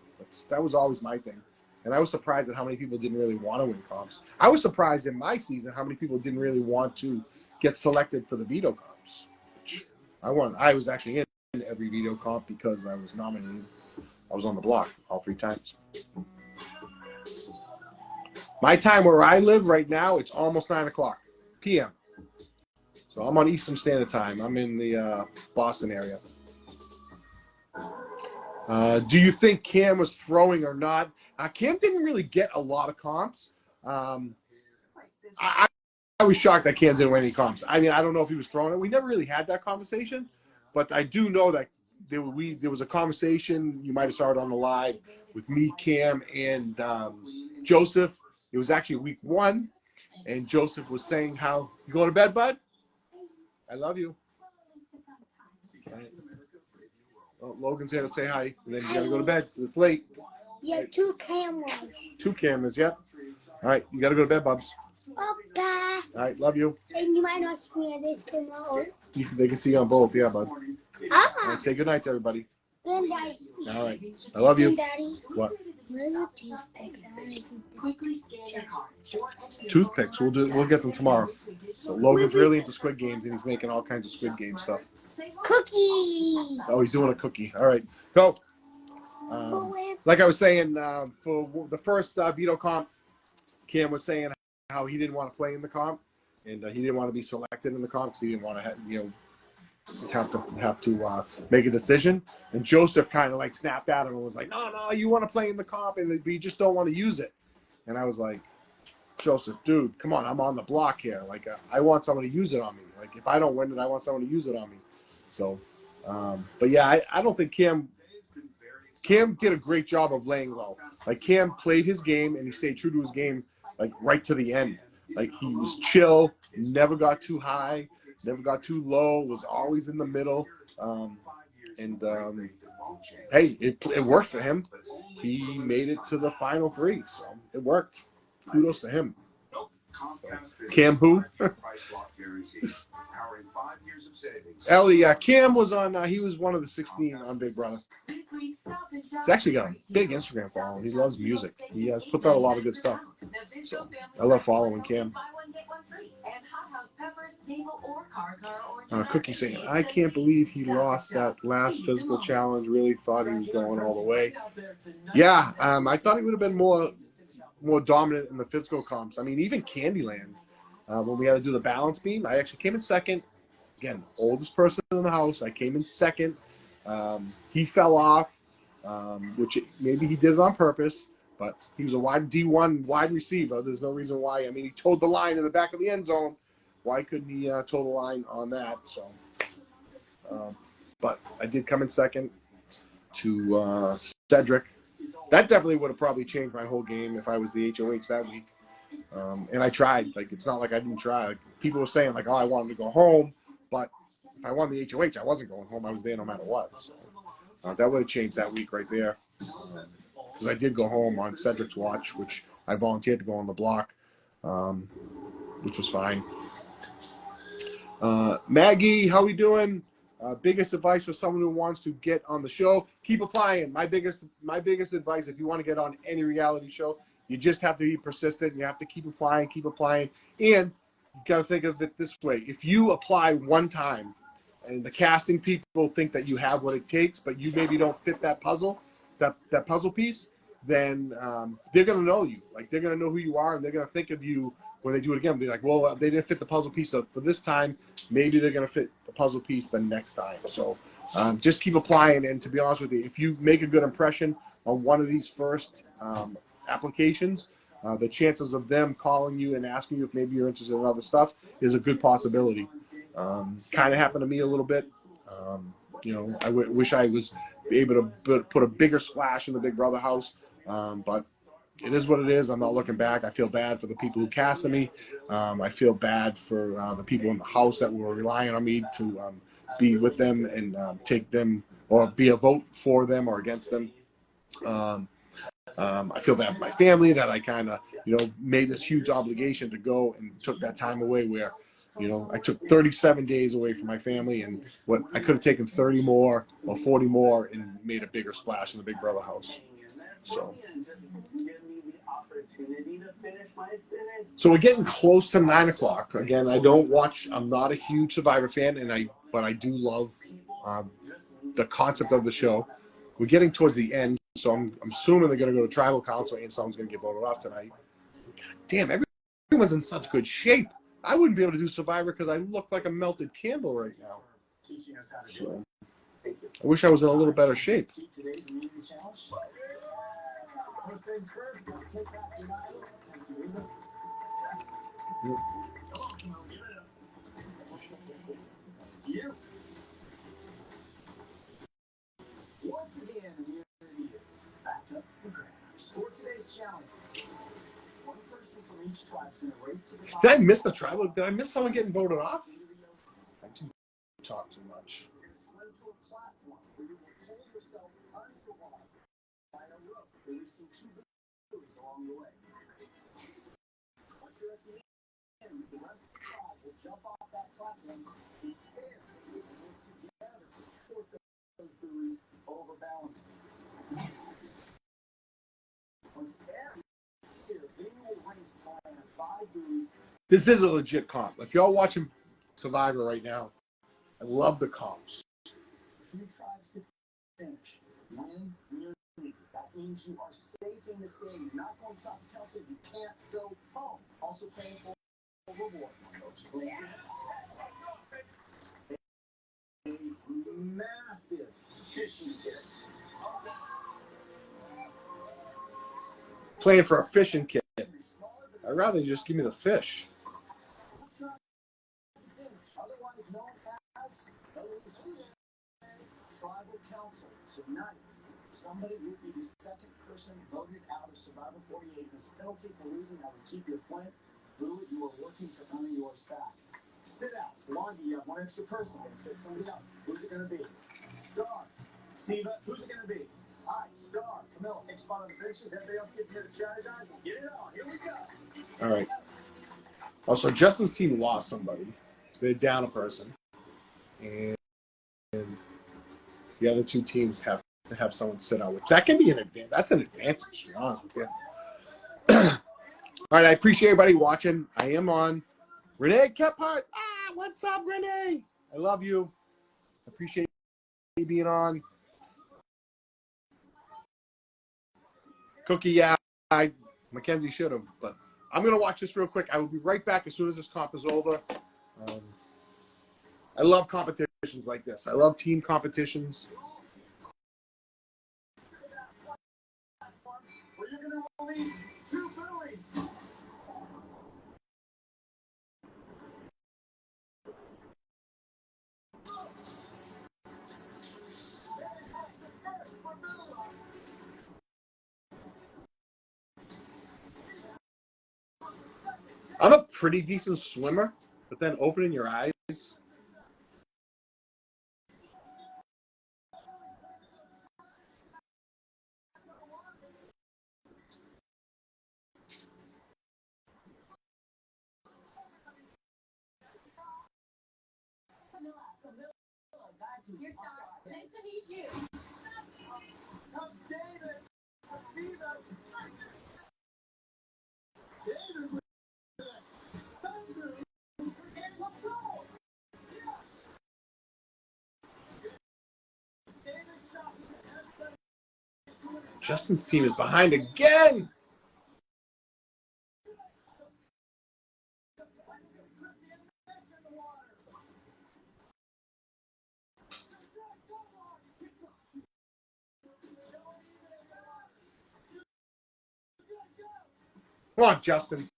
That was always my thing. And I was surprised at how many people didn't really want to win comps. I was surprised in my season how many people didn't really want to get selected for the veto comps. Which I won. I was actually in every veto comp because I was nominated. I was on the block all 3 times. My time where I live right now, it's almost 9 o'clock p.m. So I'm on Eastern Standard Time. I'm in the Boston area. Do you think Cam was throwing or not? Cam didn't really get a lot of comps. I was shocked that Cam didn't win any comps. I mean, I don't know if he was throwing it. We never really had that conversation, but I do know that there was a conversation, you might have saw it on the live, with me, Cam, and Joseph. It was actually week 1, and Joseph was saying how, you going to bed, bud? I love you. Right. Well, Logan's here to say hi, and then you got to go to bed because it's late. Yeah, right. 2 cameras. 2 cameras, yep. All right, you got to go to bed, Bubs. Okay. All right, love you. And you might not see me at this tomorrow. They can see you on both, yeah, bud. All right, say good night to everybody. Good night. All right, I love you. Daddy. What? Quickly scan your card. Toothpicks. We'll get them tomorrow. So Logan's really into Squid Games, and he's making all kinds of Squid Game stuff. Cookie. Oh, he's doing a cookie. All right, go. Like I was saying, for the first veto comp, Cam was saying how he didn't want to play in the comp, and he didn't want to be selected in the comp because he didn't want to have to make a decision. And Joseph kind of like snapped at him and was like, no, you want to play in the comp, and you just don't want to use it. And I was like, Joseph, dude, come on, I'm on the block here. Like, I want someone to use it on me. Like, if I don't win it, I want someone to use it on me. So, but yeah, I don't think Cam did a great job of laying low. Like, Cam played his game and he stayed true to his game, like, right to the end. Like, he was chill, never got too high, never got too low, was always in the middle. Hey, it worked for him. He made it to the final 3, so it worked. Kudos to him. So, Cam who? Ellie, Cam was on, he was one of the 16 on Big Brother. He's actually got a big Instagram following. He loves music. He puts out a lot of good stuff. So I love following Cam. Cookie saying, I can't believe he lost that last physical challenge. Really thought he was going all the way. Yeah, I thought he would have been more dominant in the physical comps. I mean, even Candyland, when we had to do the balance beam, I actually came in second. Again, oldest person in the house. I came in second. He fell off, which maybe he did it on purpose, but he was a wide D1 wide receiver. There's no reason why. I mean, he towed the line in the back of the end zone. Why couldn't he toe the line on that? So, but I did come in second to Cedric. That definitely would have probably changed my whole game if I was the HOH that week. And I tried. Like, it's not like I didn't try. Like, people were saying, like, oh, I wanted to go home. But if I won the HOH, I wasn't going home. I was there no matter what. So that would have changed that week right there. Because I did go home on Cedric's watch, which I volunteered to go on the block, which was fine. Maggie, how we doing? Biggest advice for someone who wants to get on the show: keep applying. My biggest advice, if you want to get on any reality show, you just have to be persistent. You have to keep applying, and you got to think of it this way: if you apply one time, and the casting people think that you have what it takes, but you maybe don't fit that puzzle piece, then they're gonna know you. Like, they're gonna know who you are, and they're gonna think of you when they do it again. Be like, well, they didn't fit the puzzle piece for this time. Maybe they're going to fit the puzzle piece the next time. So just keep applying. And to be honest with you, if you make a good impression on one of these first applications, the chances of them calling you and asking you if maybe you're interested in other stuff is a good possibility. Kind of happened to me a little bit. I wish I was be able to put a bigger splash in the Big Brother house. But it is what it is. I'm not looking back. I feel bad for the people who casted me. I feel bad for the people in the house that were relying on me to be with them and take them or be a vote for them or against them. I feel bad for my family that I kind of, made this huge obligation to go and took that time away where, I took 37 days away from my family, and what I could have taken 30 more or 40 more and made a bigger splash in the Big Brother house. So we're getting close to 9 o'clock. Again, I don't watch. I'm not a huge Survivor fan, but I do love the concept of the show. We're getting towards the end, so I'm assuming they're going to go to tribal council and someone's going to get voted off tonight. God damn, everyone's in such good shape. I wouldn't be able to do Survivor because I look like a melted candle right now. So, I wish I was in a little better shape. Once again, immunity is back up for grabs. For today's challenge, one person from each tribe is going to race to the top. Did I miss the tribal? Did I miss someone getting voted off? I do talk too much. You're going to swim to a platform where you will pull yourself underwater by a rope, releasing 2 buoys along the way. Once you're at the end, the rest of the tribe will jump off that platform in pairs and work together to short those buoys over balance beams. Once everyone's here, then you will race to land 5 buoys. This is a legit comp. If y'all watching Survivor right now, I love the comps. 2 tribes to finish. Win immunity. That means you are safe in the stadium. Not going to tribal council. You can't go home. Also paying for a reward. A massive fishing kit. Playing for a fishing kit. I'd rather just give me the fish. Otherwise known as the losers. Tribal council tonight. Somebody will be the second person voted out of Survivor 48. As a penalty for losing, I would keep your flint. Bullet, you are working to earn yours back. Sit outs. Longy, you have 1 extra person. Going to sit somebody else. Who's it going to be? Star. Siva, who's it going to be? All right, Star. Camilla, take spot on the benches. Everybody else get to strategize. We'll get it on. Here we go. All right. Also, Justin's team lost somebody. They're down a person. And the other 2 teams have to have someone sit out. Which that can be an advantage. That's an advantage, to be honest with you. All right, I appreciate everybody watching. I am on. Renee Kephart. What's up, Renee? I love you. I appreciate you being on. Cookie, yeah, Mackenzie should have, but I'm going to watch this real quick. I will be right back as soon as this comp is over. I love competitions like this. I love team competitions. Where you're going to release 2 buoys. I'm a pretty decent swimmer, but then opening your eyes. Your star. Nice to meet you. Comes David. David with the stun move. And let's go. David shot. Justin's team is behind again. Come on, Justin.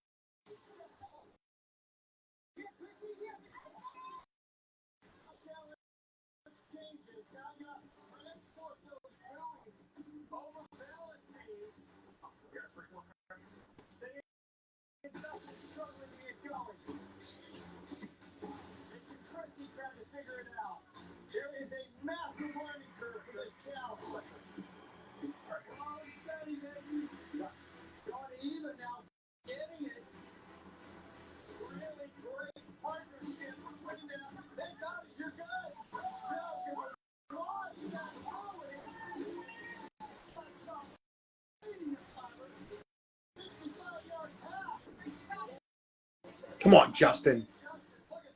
Overbalance means saying nothing, struggling to get going. Mitch and Chrissy trying to figure it out. There is a massive learning curve for this challenge. Oh, steady, baby. Going even now. Getting it. Really great partnership between them. They got it. You're good. Now can we launch that forward? Come on, Justin.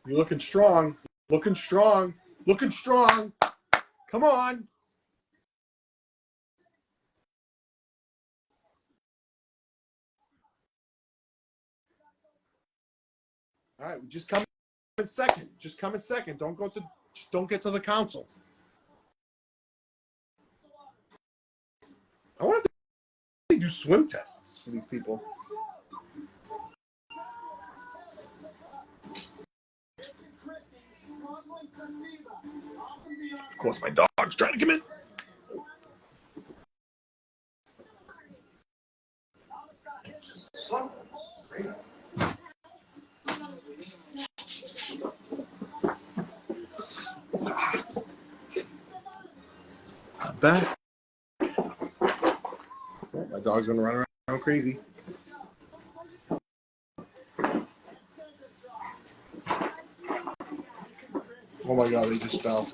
You're looking strong. Looking strong. Looking strong. Come on. All right, just come in second. Just come in second. Just don't get to the council. I wonder if they do swim tests for these people. Of course, my dog's trying to come in. I'm back. Oh, my dog's gonna run around crazy. Oh my God, they just fell.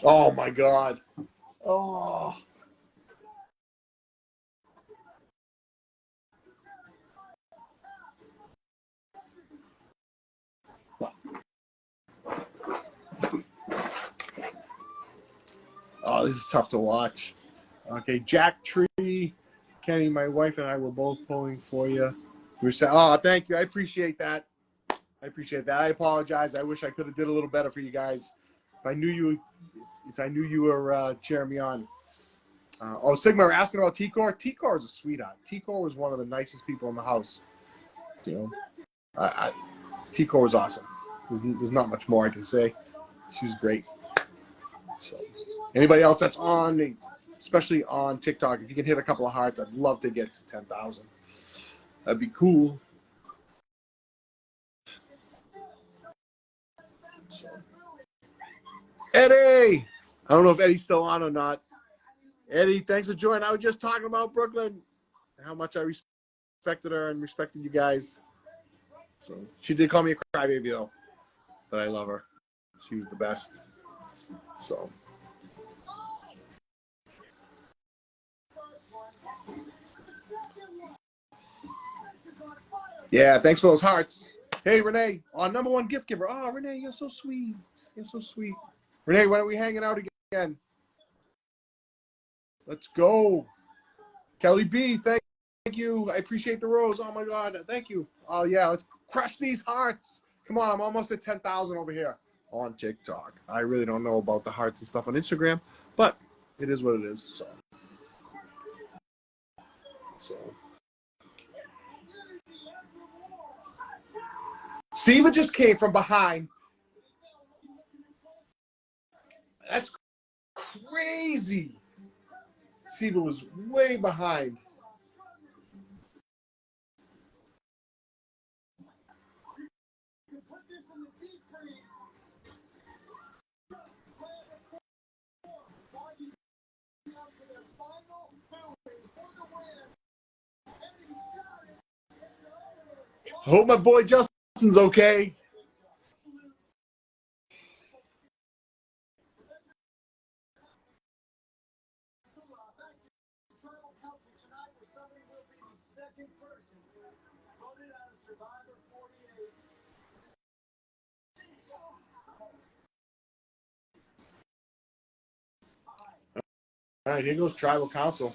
Oh my God. Oh. Oh, this is tough to watch. Okay, Jack Tree, Kenny, my wife and I were both pulling for you. We were saying, oh, thank you. I appreciate that. I appreciate that. I apologize. I wish I could have did a little better for you guys. If I knew you were cheering me on. Sigma, we're asking about T-Core. T-Core is a sweetheart. T-Core was one of the nicest people in the house. You know, T-Core was awesome. There's not much more I can say. She was great. So, anybody else that's on, especially on TikTok, if you can hit a couple of hearts, I'd love to get to 10,000. That'd be cool. Eddie! I don't know if Eddie's still on or not. Eddie, thanks for joining. I was just talking about Brooklyn, how much I respected her and respected you guys. So she did call me a crybaby, though. But I love her. She was the best. So. Yeah, thanks for those hearts. Hey, Renee, our #1 gift giver. Oh, Renee, you're so sweet. You're so sweet. Renee, when are we hanging out again? Let's go. Kelly B, thank you. I appreciate the rose. Oh, my God. Thank you. Oh, yeah, let's crush these hearts. Come on, I'm almost at 10,000 over here on TikTok. I really don't know about the hearts and stuff on Instagram, but it is what it is. So. Siva just came from behind. That's crazy. Siva was way behind. Hope my boy Justin's okay. All right, here goes Tribal Council.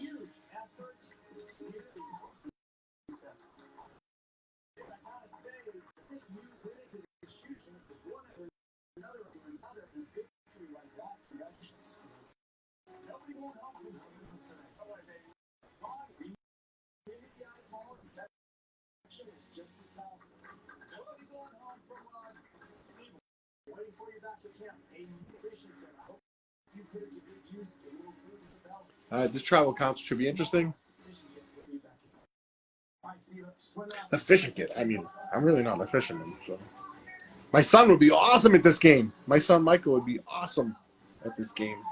All right, this Tribal Council should be interesting. The fishing kid. I mean, I'm really not a fisherman, so. My son would be awesome at this game. My son Michael would be awesome at this game.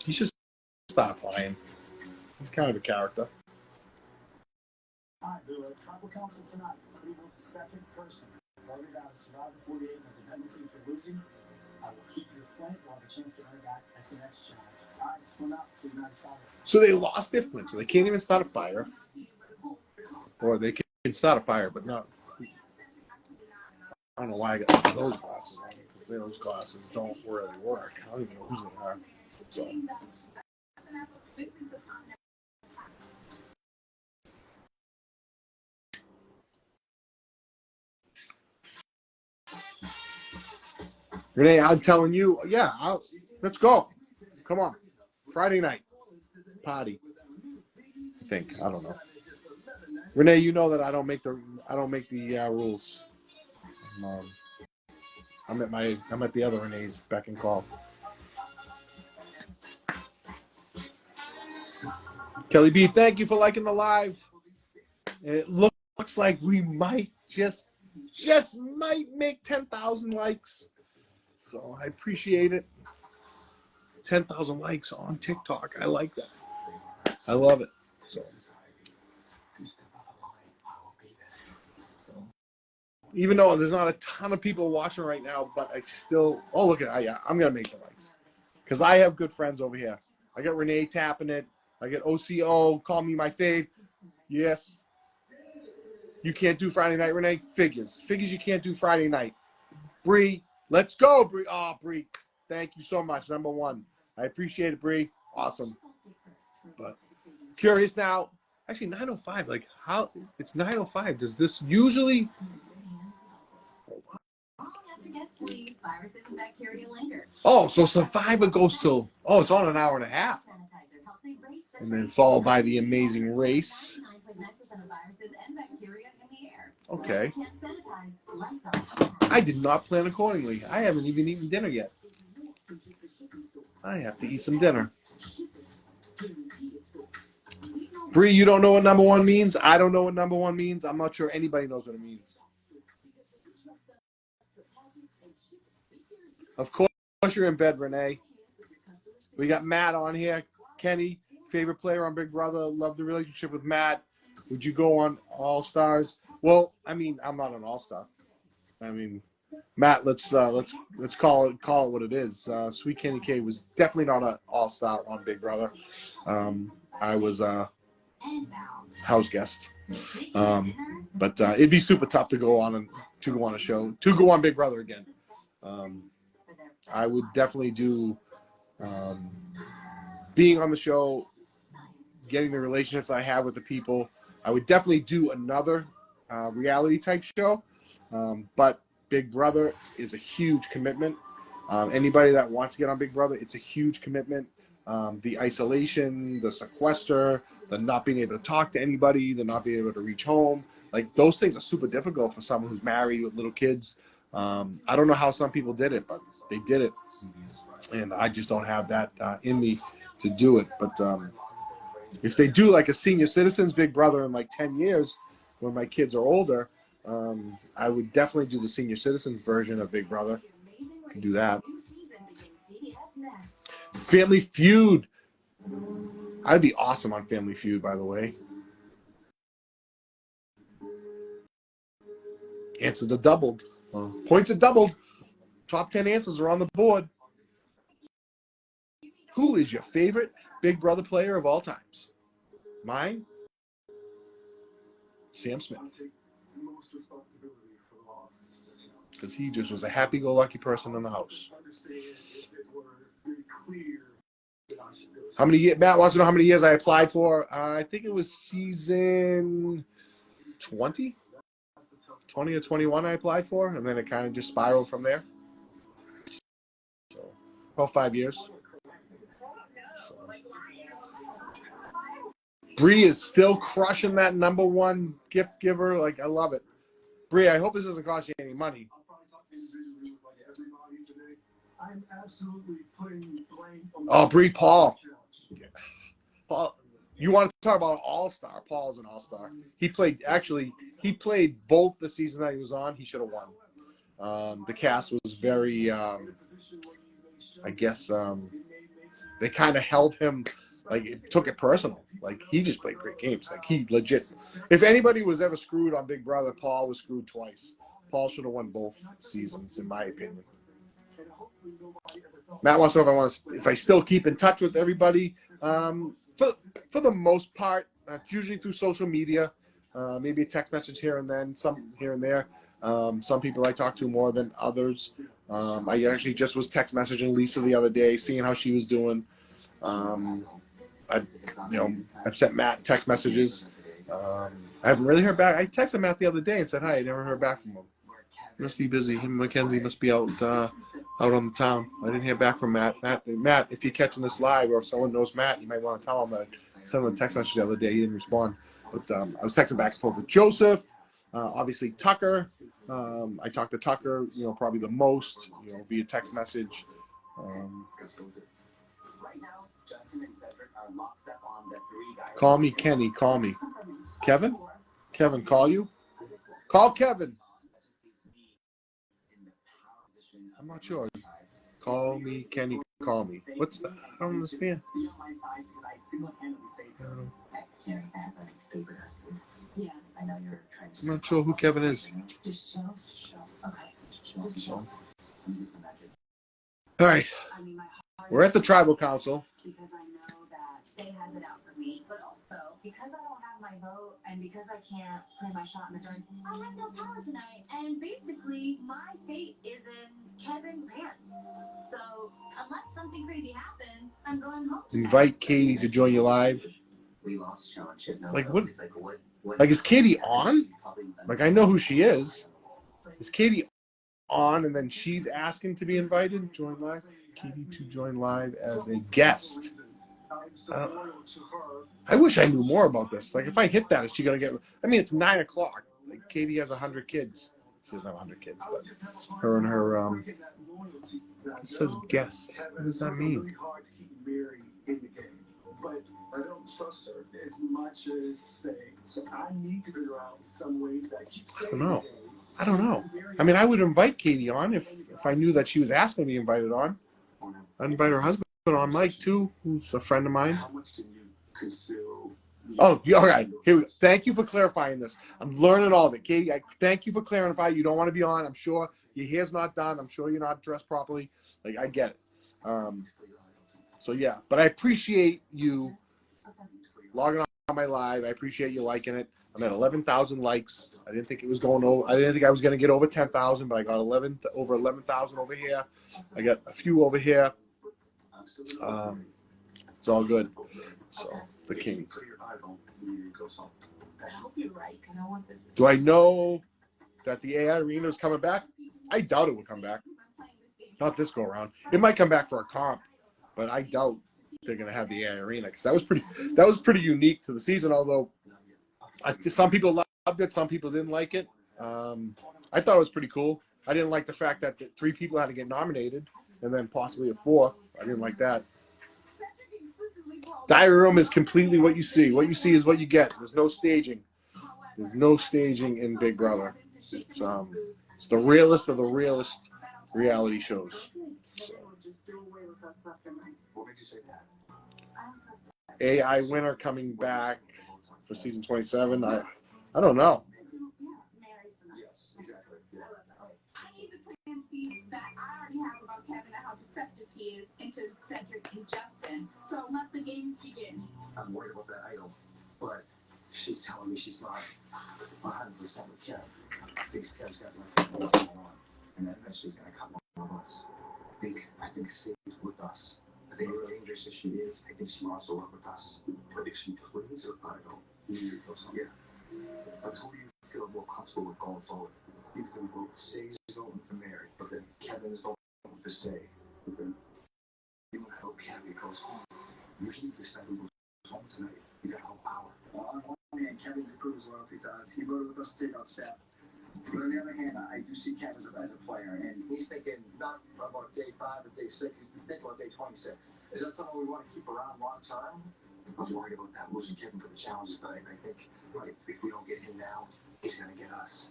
He should stop playing. He's kind of a character. All right, the Tribal Council tonight. Somebody will be the second person voted out of Survivor 48 in this event. If you're losing, I will keep your flint. You'll have a chance to earn that at the next challenge. All right, swim out so you're not tired. So they lost their flint, so they can't even start a fire. Or they can start a fire, but not. I don't know why I got those glasses on, because those glasses don't really work. I don't even know whose they are. So. Renee, I'm telling you, yeah, let's go. Come on. Friday night. Party. I think. I don't know. Renee, you know that I don't make the rules. I'm at the other Renee's beck and call. Kelly B, thank you for liking the live. It looks like we might just might make 10,000 likes. So I appreciate it. 10,000 likes on TikTok. I like that. I love it. So. Even though there's not a ton of people watching right now, but I still. Oh, look at yeah, I'm gonna make the likes because I have good friends over here. I got Renee tapping it. I got OCO. Call me my fave. Yes. You can't do Friday night, Renee. Figures you can't do Friday night. Bree, let's go, Bree. Oh, Bree, thank you so much. Number one, I appreciate it, Bree. Awesome. But curious now. Actually, 9:05. Like how? It's 9:05. Does this usually? Oh, so Survivor goes till, it's on an hour and a half. And then followed by the amazing race. Okay. I did not plan accordingly. I haven't even eaten dinner yet. I have to eat some dinner. Bree, you don't know what number one means? I don't know what number one means. I'm not sure anybody knows what it means. Of course you're in bed, Renee. We got Matt on here. Kenny, favorite player on Big Brother. Love the relationship with Matt. Would you go on All Stars? Well, I mean, I'm not an All Star. I mean, Matt, let's call it what it is. Sweet Kenny K was definitely not an All Star on Big Brother. I was a house guest. But it'd be super tough to go on a show, to go on Big Brother again. I would definitely do being on the show, getting the relationships I have with the people. I would definitely do another reality type show. But Big Brother is a huge commitment. Anybody that wants to get on Big Brother, it's a huge commitment. The isolation, the sequester, the not being able to talk to anybody, the not being able to reach home. Like, those things are super difficult for someone who's married with little kids. I don't know how some people did it, but they did it. And I just don't have that in me to do it. But if they do like a senior citizens Big Brother in like 10 years, when my kids are older, I would definitely do the senior citizens version of Big Brother. I can do that. Family Feud. I'd be awesome on Family Feud, by the way. Answers are doubled. Points are doubled. Top 10 answers are on the board. Who is your favorite Big Brother player of all times? Mine? Sam Smith. Because he just was a happy-go-lucky person in the house. How many years? Matt wants to know how many years I applied for. I think it was season 20? 20 or 21 I applied for, and then it kind of just spiraled from there. So, about 5 years. So. Bree is still crushing that #1 gift giver. Like, I love it. Bree, I hope this doesn't cost you any money. Oh, Bree, Paul. Yeah. Paul, you want to talk about All-Star? Paul's an All-Star. He played both the season that he was on. He should have won. The cast was very, I guess, they kind of held him, like, it took it personal. Like, he just played great games. Like, he legit. If anybody was ever screwed on Big Brother, Paul was screwed twice. Paul should have won both seasons, in my opinion. Matt wants to know if I still keep in touch with everybody. For the most part, usually through social media, maybe a text message here and then, some here and there. Some people I talk to more than others. I actually just was text messaging Lisa the other day, seeing how she was doing. I've sent Matt text messages. I haven't really heard back. I texted Matt the other day and said hi. I never heard back from him. He must be busy. Him and Mackenzie must be out on the town. I didn't hear back from Matt. Matt, if you're catching this live or if someone knows Matt, you might want to tell him that I sent him a text message the other day. He didn't respond. But I was texting back and forth with Joseph. Obviously, Tucker. I talked to Tucker, probably the most, via text message. Call me Kenny. Call me. Kevin? Kevin, call you? Call Kevin. I'm not sure. Call me Kenny. Call me. What's that? I don't understand. I'm not sure who Kevin is. All right. We're at the tribal council. Because I know that Say has it out for me, but also because I don't have my vote and because I can't play my shot in the dark, I have no power tonight. And basically, my fate is in Kevin's hands. So unless something crazy happens, I'm going home tonight. Invite Katie to join you live. Like what? Like, is Katie on? Like, I know who she is. Is Katie on and then she's asking to be invited? Join live. Katie to join live as a guest. I wish I knew more about this. Like, if I hit that, is she going to get... I mean, it's 9 o'clock. Like, Katie has 100 kids. She doesn't have 100 kids, but her and her... It says guest. What does that mean? But I don't trust her as much as Say. So I need to figure out some way that keeps I don't know. I mean, I would invite Katie on if I knew that she was asking to be invited on. I'd invite her husband on, Mike, too, who's a friend of mine. How much can you consume? Oh, all right. Here we go. Thank you for clarifying this. I'm learning all of it. Katie, thank you for clarifying. You don't want to be on. I'm sure your hair's not done. I'm sure you're not dressed properly. Like, I get it. So, yeah. But I appreciate you logging on my live. I appreciate you liking it. I'm at 11,000 likes. I didn't think it was going over. I didn't think I was going to get over 10,000, but I got over 11,000 over here. I got a few over here. It's all good. So, the king. Do I know that the AI arena is coming back? I doubt it will come back. Not this go around. It might come back for a comp, but I doubt they're going to have the AI arena because that was pretty unique to the season. Although some people loved it, some people didn't like it. I thought it was pretty cool. I didn't like the fact that 3 people had to get nominated and then possibly a 4th. I didn't like that. Diary room is completely what you see. What you see is what you get. There's no staging. There's no staging in Big Brother. It's the realest of the realest reality shows. So. AI winner coming back for season 27. I don't know. jealousy that I already have about Kevin and how deceptive he is into Cedric and Justin. So let the games begin. I'm worried about that idol, but she's telling me she's not 100% with Kev. Thinks Kev's got nothing going on, and that eventually is going to cut one of us. I think Sage's with us. I think as dangerous as she is, I think she wants to work with us. But if she plays her idol, yeah. But who do you feel more comfortable with going forward? He's going to vote Sage's voting for Mary, but then Kevin's voting for Sage. Okay. You want to help Kevin goes home. If he decides who goes home tonight, you got whole power. Well, on one hand, Kevin can prove his loyalty to us. He voted with us to take out staff. But on the other hand, I do see Kevin as a player, and he's thinking not about day 5 or day 6. He's thinking about day 26. Is that someone we want to keep around long term? I'm worried about that losing Kevin for the challenges, but I think if we don't get him now, he's going to get us.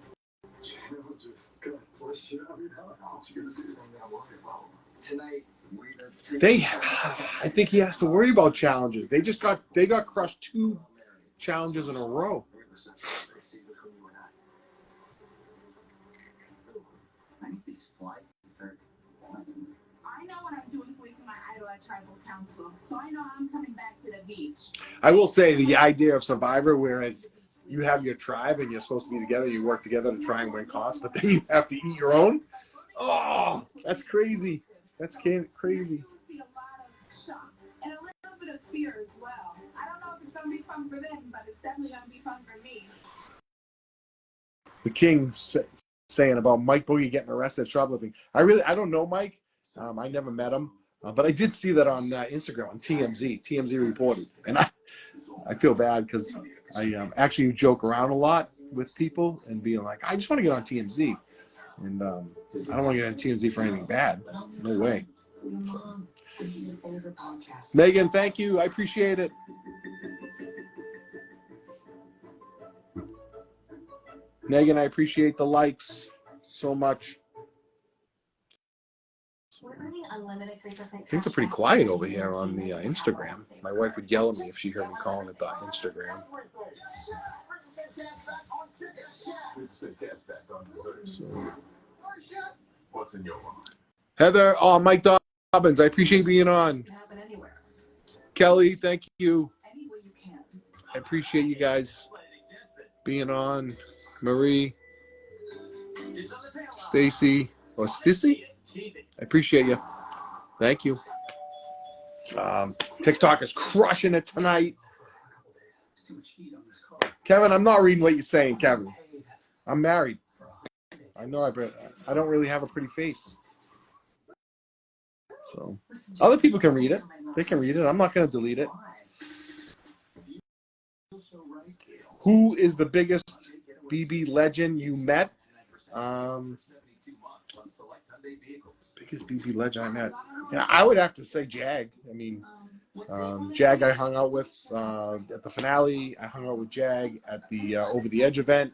Just good. Bless you. I mean, this is the thing that I'm worried about. Tonight, I think he has to worry about challenges. They got crushed 2 challenges in a row. These flies start. I know what I'm doing with my idol at Tribal Council, so I know I'm coming back to the beach. I will say the idea of Survivor, whereas you have your tribe and you're supposed to be together, you work together to try and win costs, but then you have to eat your own. Oh, that's crazy. That's crazy. I see a lot of shock and a little bit of fear as well. I don't know if it's going to be fun for them, but it's definitely going to be fun for me. The King saying about Mike Boogie getting arrested shoplifting. I don't know Mike. I never met him, but I did see that on Instagram on TMZ. TMZ reported, and I feel bad because I actually joke around a lot with people and being like, I just want to get on TMZ, and I don't want to get on TMZ for anything bad. No way. So. Megan, thank you. I appreciate it. Megan, I appreciate the likes so much. Things are pretty quiet over here on the Instagram. My wife would yell at me if she heard me calling it the Instagram. So. What's in your mind? Heather, Mike Dobbins, I appreciate you being on. Kelly, thank you. I appreciate you guys being on. Marie, Stacy, or Stissy, I appreciate you. Thank you. TikTok is crushing it tonight. Kevin, I'm not reading what you're saying, Kevin. I'm married. I know I don't really have a pretty face. So other people can read it. They can read it. I'm not going to delete it. Who is the biggest BB legend you met? Biggest BB legend I met. Yeah, I would have to say Jag. I mean, Jag I hung out with at the finale. I hung out with Jag at the Over the Edge event.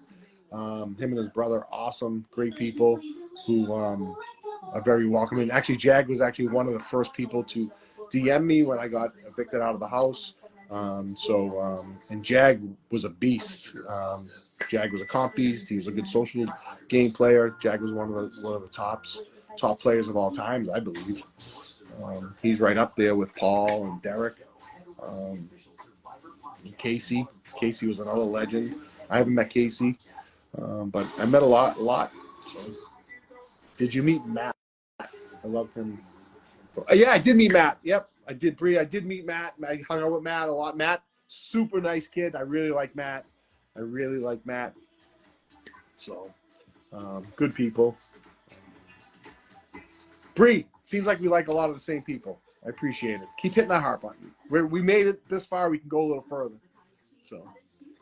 Him and his brother, awesome, great people who are very welcoming. Actually, Jag was actually one of the first people to DM me when I got evicted out of the house. And Jag was a beast. Jag was a comp beast. He was a good social game player. Jag was one of the top players of all time, I believe. He's right up there with Paul and Derek. And Casey. Casey was another legend. I haven't met Casey, but I met a lot. So. Did you meet Matt? I love him. Yeah, I did meet Matt. Yep, I did, Bree. I did meet Matt. I hung out with Matt a lot. Matt, super nice kid. I really like Matt. So, good people. Bree, seems like we like a lot of the same people. I appreciate it. Keep hitting that heart button. We made it this far. We can go a little further. So,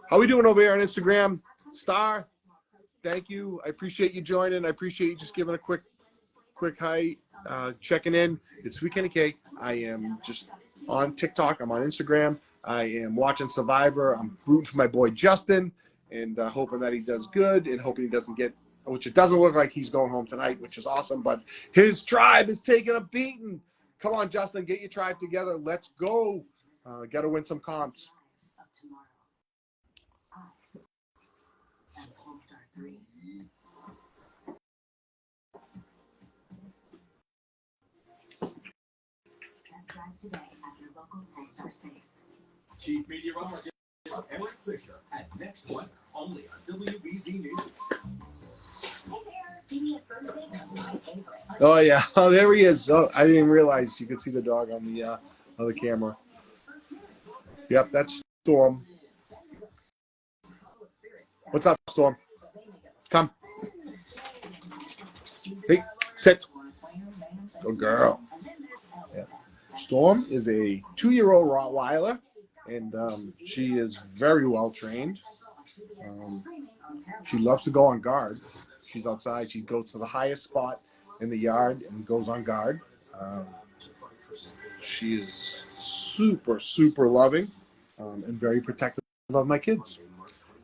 how we doing over here on Instagram? Star, thank you. I appreciate you joining. I appreciate you just giving a quick hi, checking in. It's Sweet Kenny K. I am just on TikTok. I'm on Instagram. I am watching Survivor. I'm rooting for my boy Justin and hoping that he does good and hoping he doesn't get, which it doesn't look like he's going home tonight, which is awesome, but his tribe is taking a beating. Come on, Justin, get your tribe together. Let's go. Got to win some comps. today at your local full-star space. Chief Meteorologist Eric Fisher at Next Weather, only on WBZ News. Hey there, CBS Thursdays are my favorite. Oh yeah, oh there he is. Oh, I didn't realize you could see the dog on the camera. Yep, that's Storm. What's up, Storm? Come. Hey, sit. Good girl. Yeah. Storm is a 2-year-old Rottweiler, and she is very well trained. She loves to go on guard. She's outside. She goes to the highest spot in the yard and goes on guard. She is super, super loving and very protective of my kids.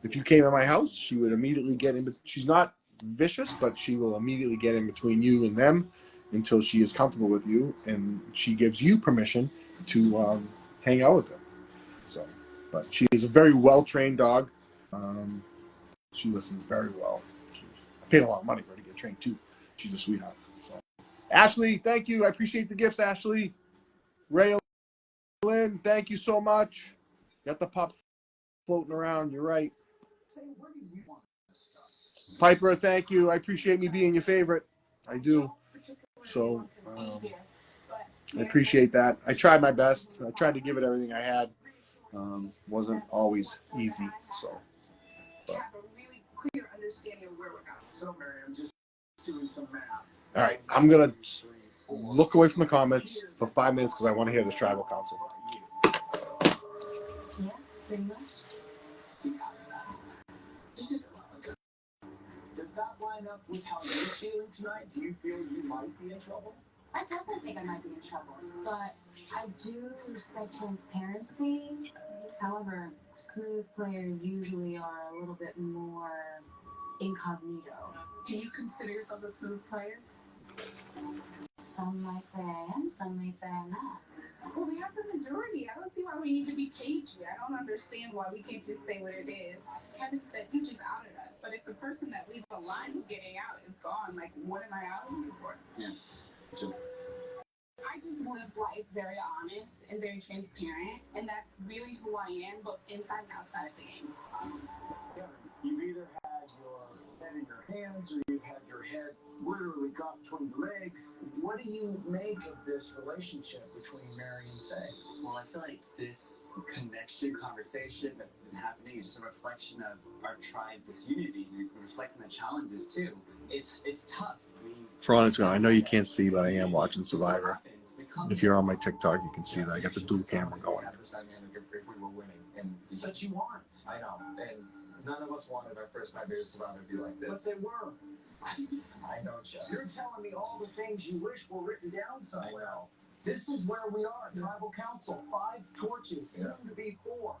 If you came in my house, she would immediately get in. She's not vicious, but she will immediately get in between you and them until she is comfortable with you, and she gives you permission to hang out with them. So, but she is a very well-trained dog. She listens very well. I paid a lot of money for her to get trained too. She's a sweetheart. So, Ashley, thank you. I appreciate the gifts, Ashley. Ray Lynn, thank you so much. Got the pup floating around. You're right. Piper, thank you. I appreciate me being your favorite. I do. So I appreciate that. I tried my best. I tried to give it everything I had. Wasn't always easy. So. But. All right, I'm gonna look away from the comments for 5 minutes because I want to hear this tribal council. Yeah, pretty much. Does that line up with how you're feeling tonight? Do you feel you might be in trouble? I definitely think I might be in trouble, but I do respect transparency. However, smooth players usually are a little bit more incognito. Do you consider yourself a smooth player? Some might say I am, some might say I'm not. Well, we have the majority. I don't see why we need to be cagey. I don't understand why we can't just say what it is. Kevin said you just outed us, but if the person that we've aligned with getting out is gone, like, what am I outing you for? Yeah. I just live life very honest and very transparent, and that's really who I am, both inside and outside of the game. You've either had your head in your hands or you've had your head literally caught between the legs. What do you make of this relationship between Mary and Say? Well, I feel like this conversation that's been happening is just a reflection of our tribe disunity, and it reflects on the challenges too. It's tough. I mean, For honest, I know you can't see, but I am watching Survivor. If you're on my TikTok, you can see that I got the dual camera going. But you want. I know. And none of us wanted our first 5 years of Survivor to be like this. But they were. I know, Chuck. You're telling me all the things you wish were written down somewhere. I know. This is where we are, Tribal Council. 5 torches, soon to be 4.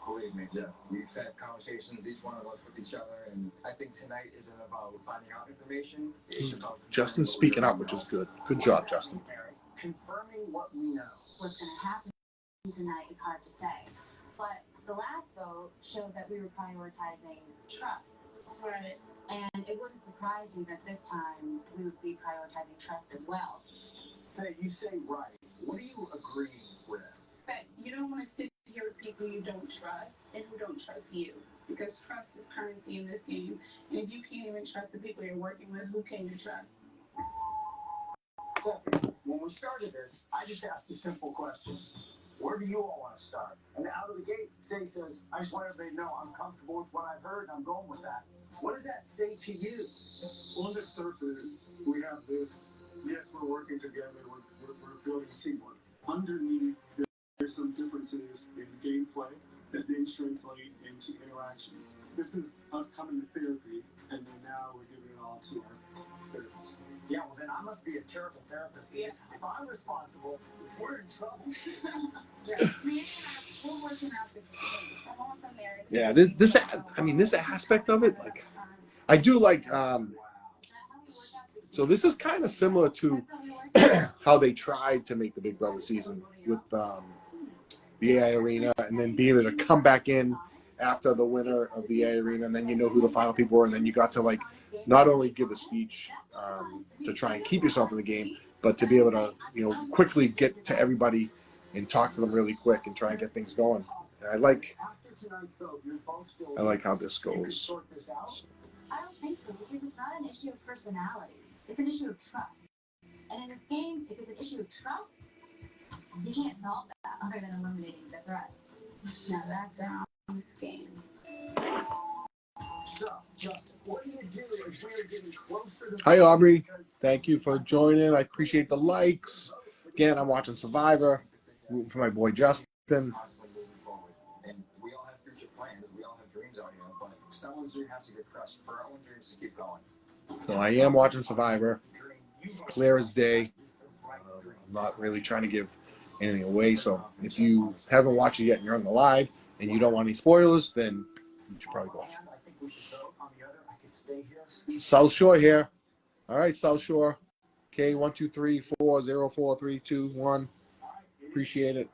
Believe me, Jeff, we've had conversations, each one of us with each other, and I think tonight isn't about finding out information. It's about Justin's speaking up, which is good. Good job, Justin. Confirming what we know. What's going to happen tonight is hard to say, but the last vote showed that we were prioritizing trust. Right. And it wouldn't surprise me that this time we would be prioritizing trust as well. Faye, you say right. What are you agreeing with? That you don't want to sit here with people you don't trust and who don't trust you. Because trust is currency in this game. And if you can't even trust the people you're working with, who can you trust? So, when we started this, I just asked a simple question. Where do you all want to start? And out of the gate, Say says, I just want everybody to know I'm comfortable with what I've heard and I'm going with that. What does that say to you? On the surface, we have this, yes, we're working together, we're building teamwork. Underneath, there's some differences in gameplay that then translate into interactions. This is us coming to therapy, and then now we're giving it all to our therapist. Yeah, well then I must be a terrible therapist. Yeah. If I'm responsible, we're in trouble. Yeah. We're working out this thing. Come on from there. Yeah, this aspect of it, like, I do like, so this is kind of similar to how they tried to make the Big Brother season with the AI Arena, and then being able to come back in after the winner of the AI Arena, and then you know who the final people were, and then you got to, like, not only give a speech to try and keep yourself in the game, but to be able to, quickly get to everybody and talk to them really quick and try and get things going. And I like how this goes. I don't think so, because it's not an issue of personality. It's an issue of trust. And in this game, if it's an issue of trust, you can't solve that other than eliminating the threat. Now that's this game. So, Justin, what do you do if we are getting closer to... Hi, Aubrey. Thank you for joining. I appreciate the likes. Again, I'm watching Survivor. Rooting for my boy Justin. And we all have future plans. We all have dreams out here. But someone's dream has to get crushed for our own dreams to keep going. So I am watching Survivor. It's clear as day. I'm not really trying to give anything away. So if you haven't watched it yet and you're on the live and you don't want any spoilers, then you should probably go off. South Shore here. All right, South Shore. K123404321. Appreciate it.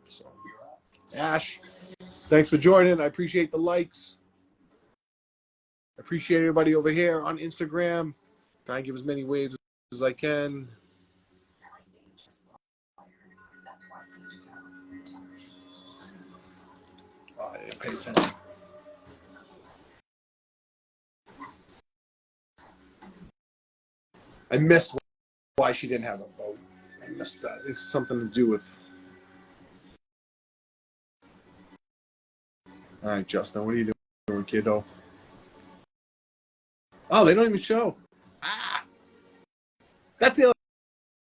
So, Ash, thanks for joining. I appreciate the likes. I appreciate everybody over here on Instagram. Try and give as many waves as I can. Oh, I didn't pay attention. I missed why she didn't have a vote. I missed that. It's something to do with... All right, Justin, what are you doing, kiddo? Oh, they don't even show. Ah! That's the other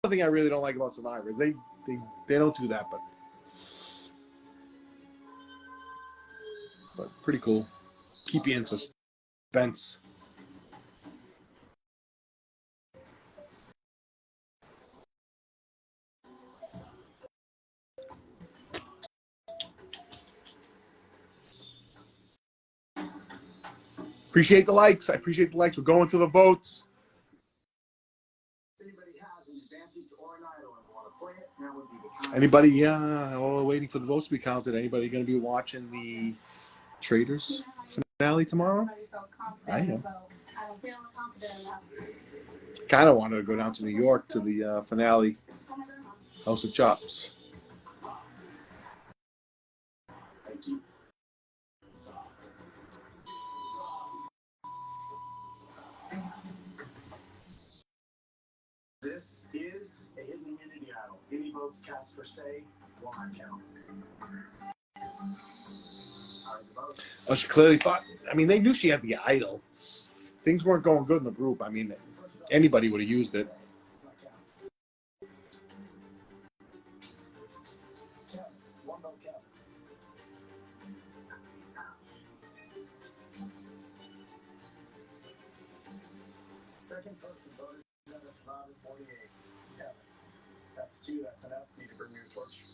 thing I really don't like about Survivors. They don't do that, but pretty cool. Keep you in suspense. Appreciate the likes. I appreciate the likes. We're going to the votes. Anybody, all waiting for the votes to be counted. Anybody going to be watching the Traders finale tomorrow? I am. Kind of wanted to go down to New York to the finale, House of Chops. Thank you. This is a hidden immunity idol. Any votes cast for say will not count. Oh, she clearly thought. I mean, they knew she had the idol. Things weren't going good in the group. I mean, anybody would have used it. Second person voted on the Survivor 48. Yeah, that's two. That's enough. Need to bring me a torch.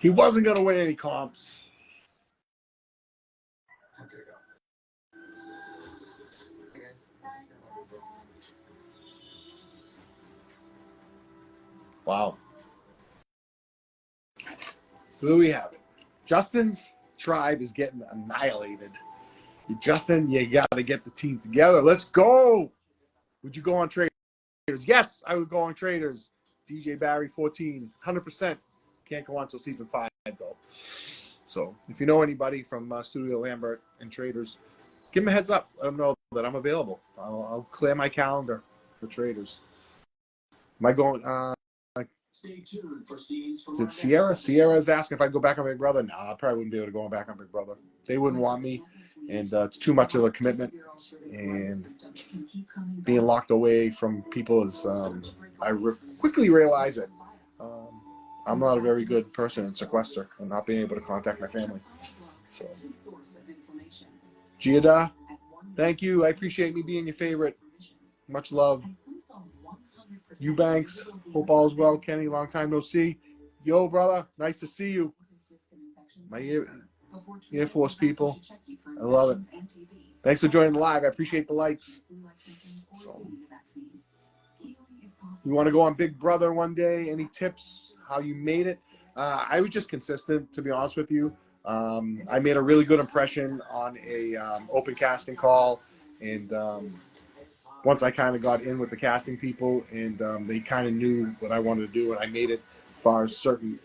He wasn't going to win any comps. Wow. So there we have it. Justin's tribe is getting annihilated. Justin, you got to get the team together. Let's go. Would you go on Traders? Yes, I would go on Traders. DJ Barry, 14, 100%. Can't go on until season 5, though. So if you know anybody from Studio Lambert and Traders, give them a heads up. Let them know that I'm available. I'll clear my calendar for Traders. Am I going? Stay tuned for scenes from Is it Sierra? Sierra's asking if I'd go back on Big Brother. No, I probably wouldn't be able to go back on Big Brother. They wouldn't want me, and it's too much of a commitment. And being locked away from people is, I quickly realized that I'm not a very good person in sequester and not being able to contact my family. So, Giada, thank you. I appreciate me being your favorite. Much love. Eubanks, hope all is well. Kenny, long time no see. Yo, brother, nice to see you. Air Force people. I love it. Thanks for joining the live. I appreciate the likes. So, you want to go on Big Brother one day? Any tips how you made it? I was just consistent, to be honest with you. I made a really good impression on a open casting call, and once I kind of got in with the casting people, and they kind of knew what I wanted to do, and I made it far certain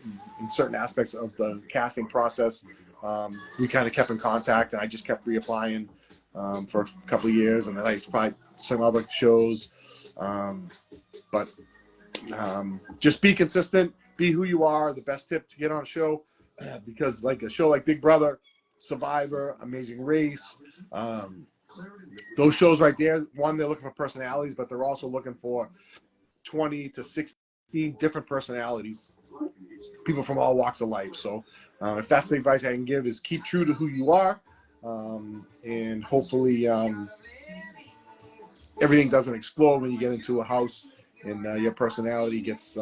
aspects of the casting process. We kind of kept in contact, and I just kept reapplying for a couple of years, and then I tried some other shows. But just be consistent, be who you are. The best tip to get on a show, because like a show like Big Brother, Survivor, Amazing Race, those shows right there, one, they're looking for personalities, but they're also looking for 20 to 60 different personalities, people from all walks of life. So if that's the advice I can give, is keep true to who you are, and hopefully everything doesn't explode when you get into a house and your personality gets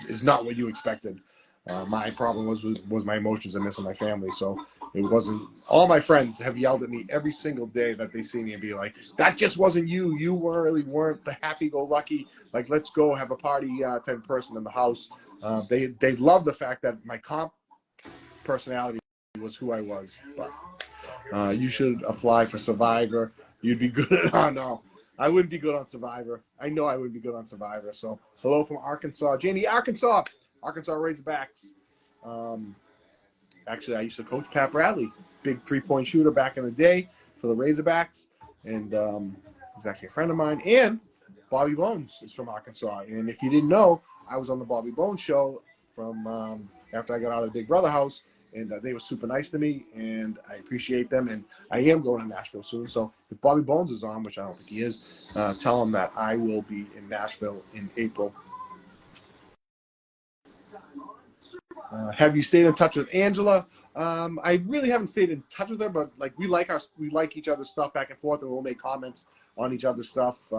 is not what you expected. My problem was my emotions and missing my family. So it wasn't. All my friends have yelled at me every single day that they see me and be like, "That just wasn't you. You really weren't the happy-go-lucky, like, let's go have a party type person in the house." They love the fact that my comp personality was who I was. But you should apply for Survivor. You'd be good. Oh no, I wouldn't be good on Survivor. I know I wouldn't be good on Survivor. So hello from Arkansas, Jamie, Arkansas Razorbacks. Actually, I used to coach Pat Bradley, big three-point shooter back in the day for the Razorbacks, and he's actually a friend of mine. And Bobby Bones is from Arkansas. And if you didn't know, I was on the Bobby Bones show from after I got out of the Big Brother house, and they were super nice to me, and I appreciate them. And I am going to Nashville soon. So if Bobby Bones is on, which I don't think he is, tell him that I will be in Nashville in April. Have you stayed in touch with Angela? I really haven't stayed in touch with her, but like we like each other's stuff back and forth, and we'll make comments on each other's stuff.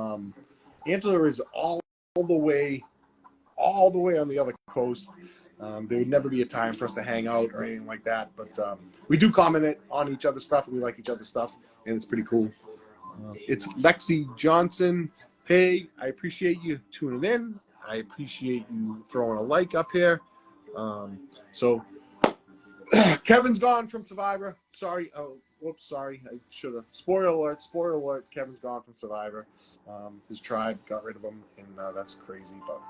Angela is all the way on the other coast. There would never be a time for us to hang out or anything like that, but we do comment on each other's stuff, and we like each other's stuff, and it's pretty cool. It's Lexi Johnson. Hey, I appreciate you tuning in. I appreciate you throwing a like up here. So Kevin's gone from Survivor. Sorry. Oh, whoops. Sorry. I should have. Spoiler alert. Kevin's gone from Survivor. His tribe got rid of him, and that's crazy. But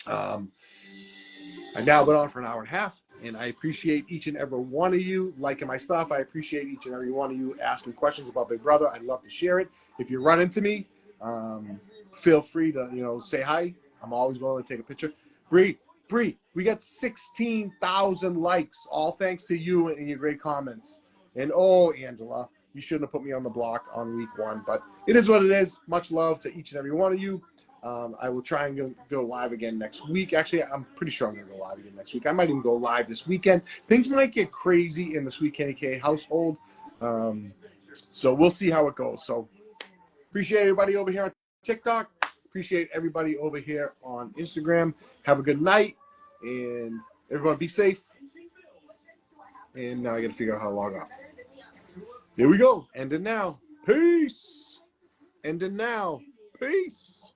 I now been on for an hour and a half, and I appreciate each and every one of you liking my stuff. I appreciate each and every one of you asking questions about Big Brother. I'd love to share it. If you run into me, feel free to say hi. I'm always willing to take a picture. Bree, we got 16,000 likes, all thanks to you and your great comments. And oh, Angela, you shouldn't have put me on the block on week 1, but it is what it is. Much love to each and every one of you. I will try and go live again next week. Actually, I'm pretty sure I'm going to go live again next week. I might even go live this weekend. Things might get crazy in the Sweet Kenny K household. So we'll see how it goes. So appreciate everybody over here on TikTok. Appreciate everybody over here on Instagram. Have a good night, and everyone be safe. And now I got to figure out how to log off. Here we go. Ending now. Peace. Ending now. Peace.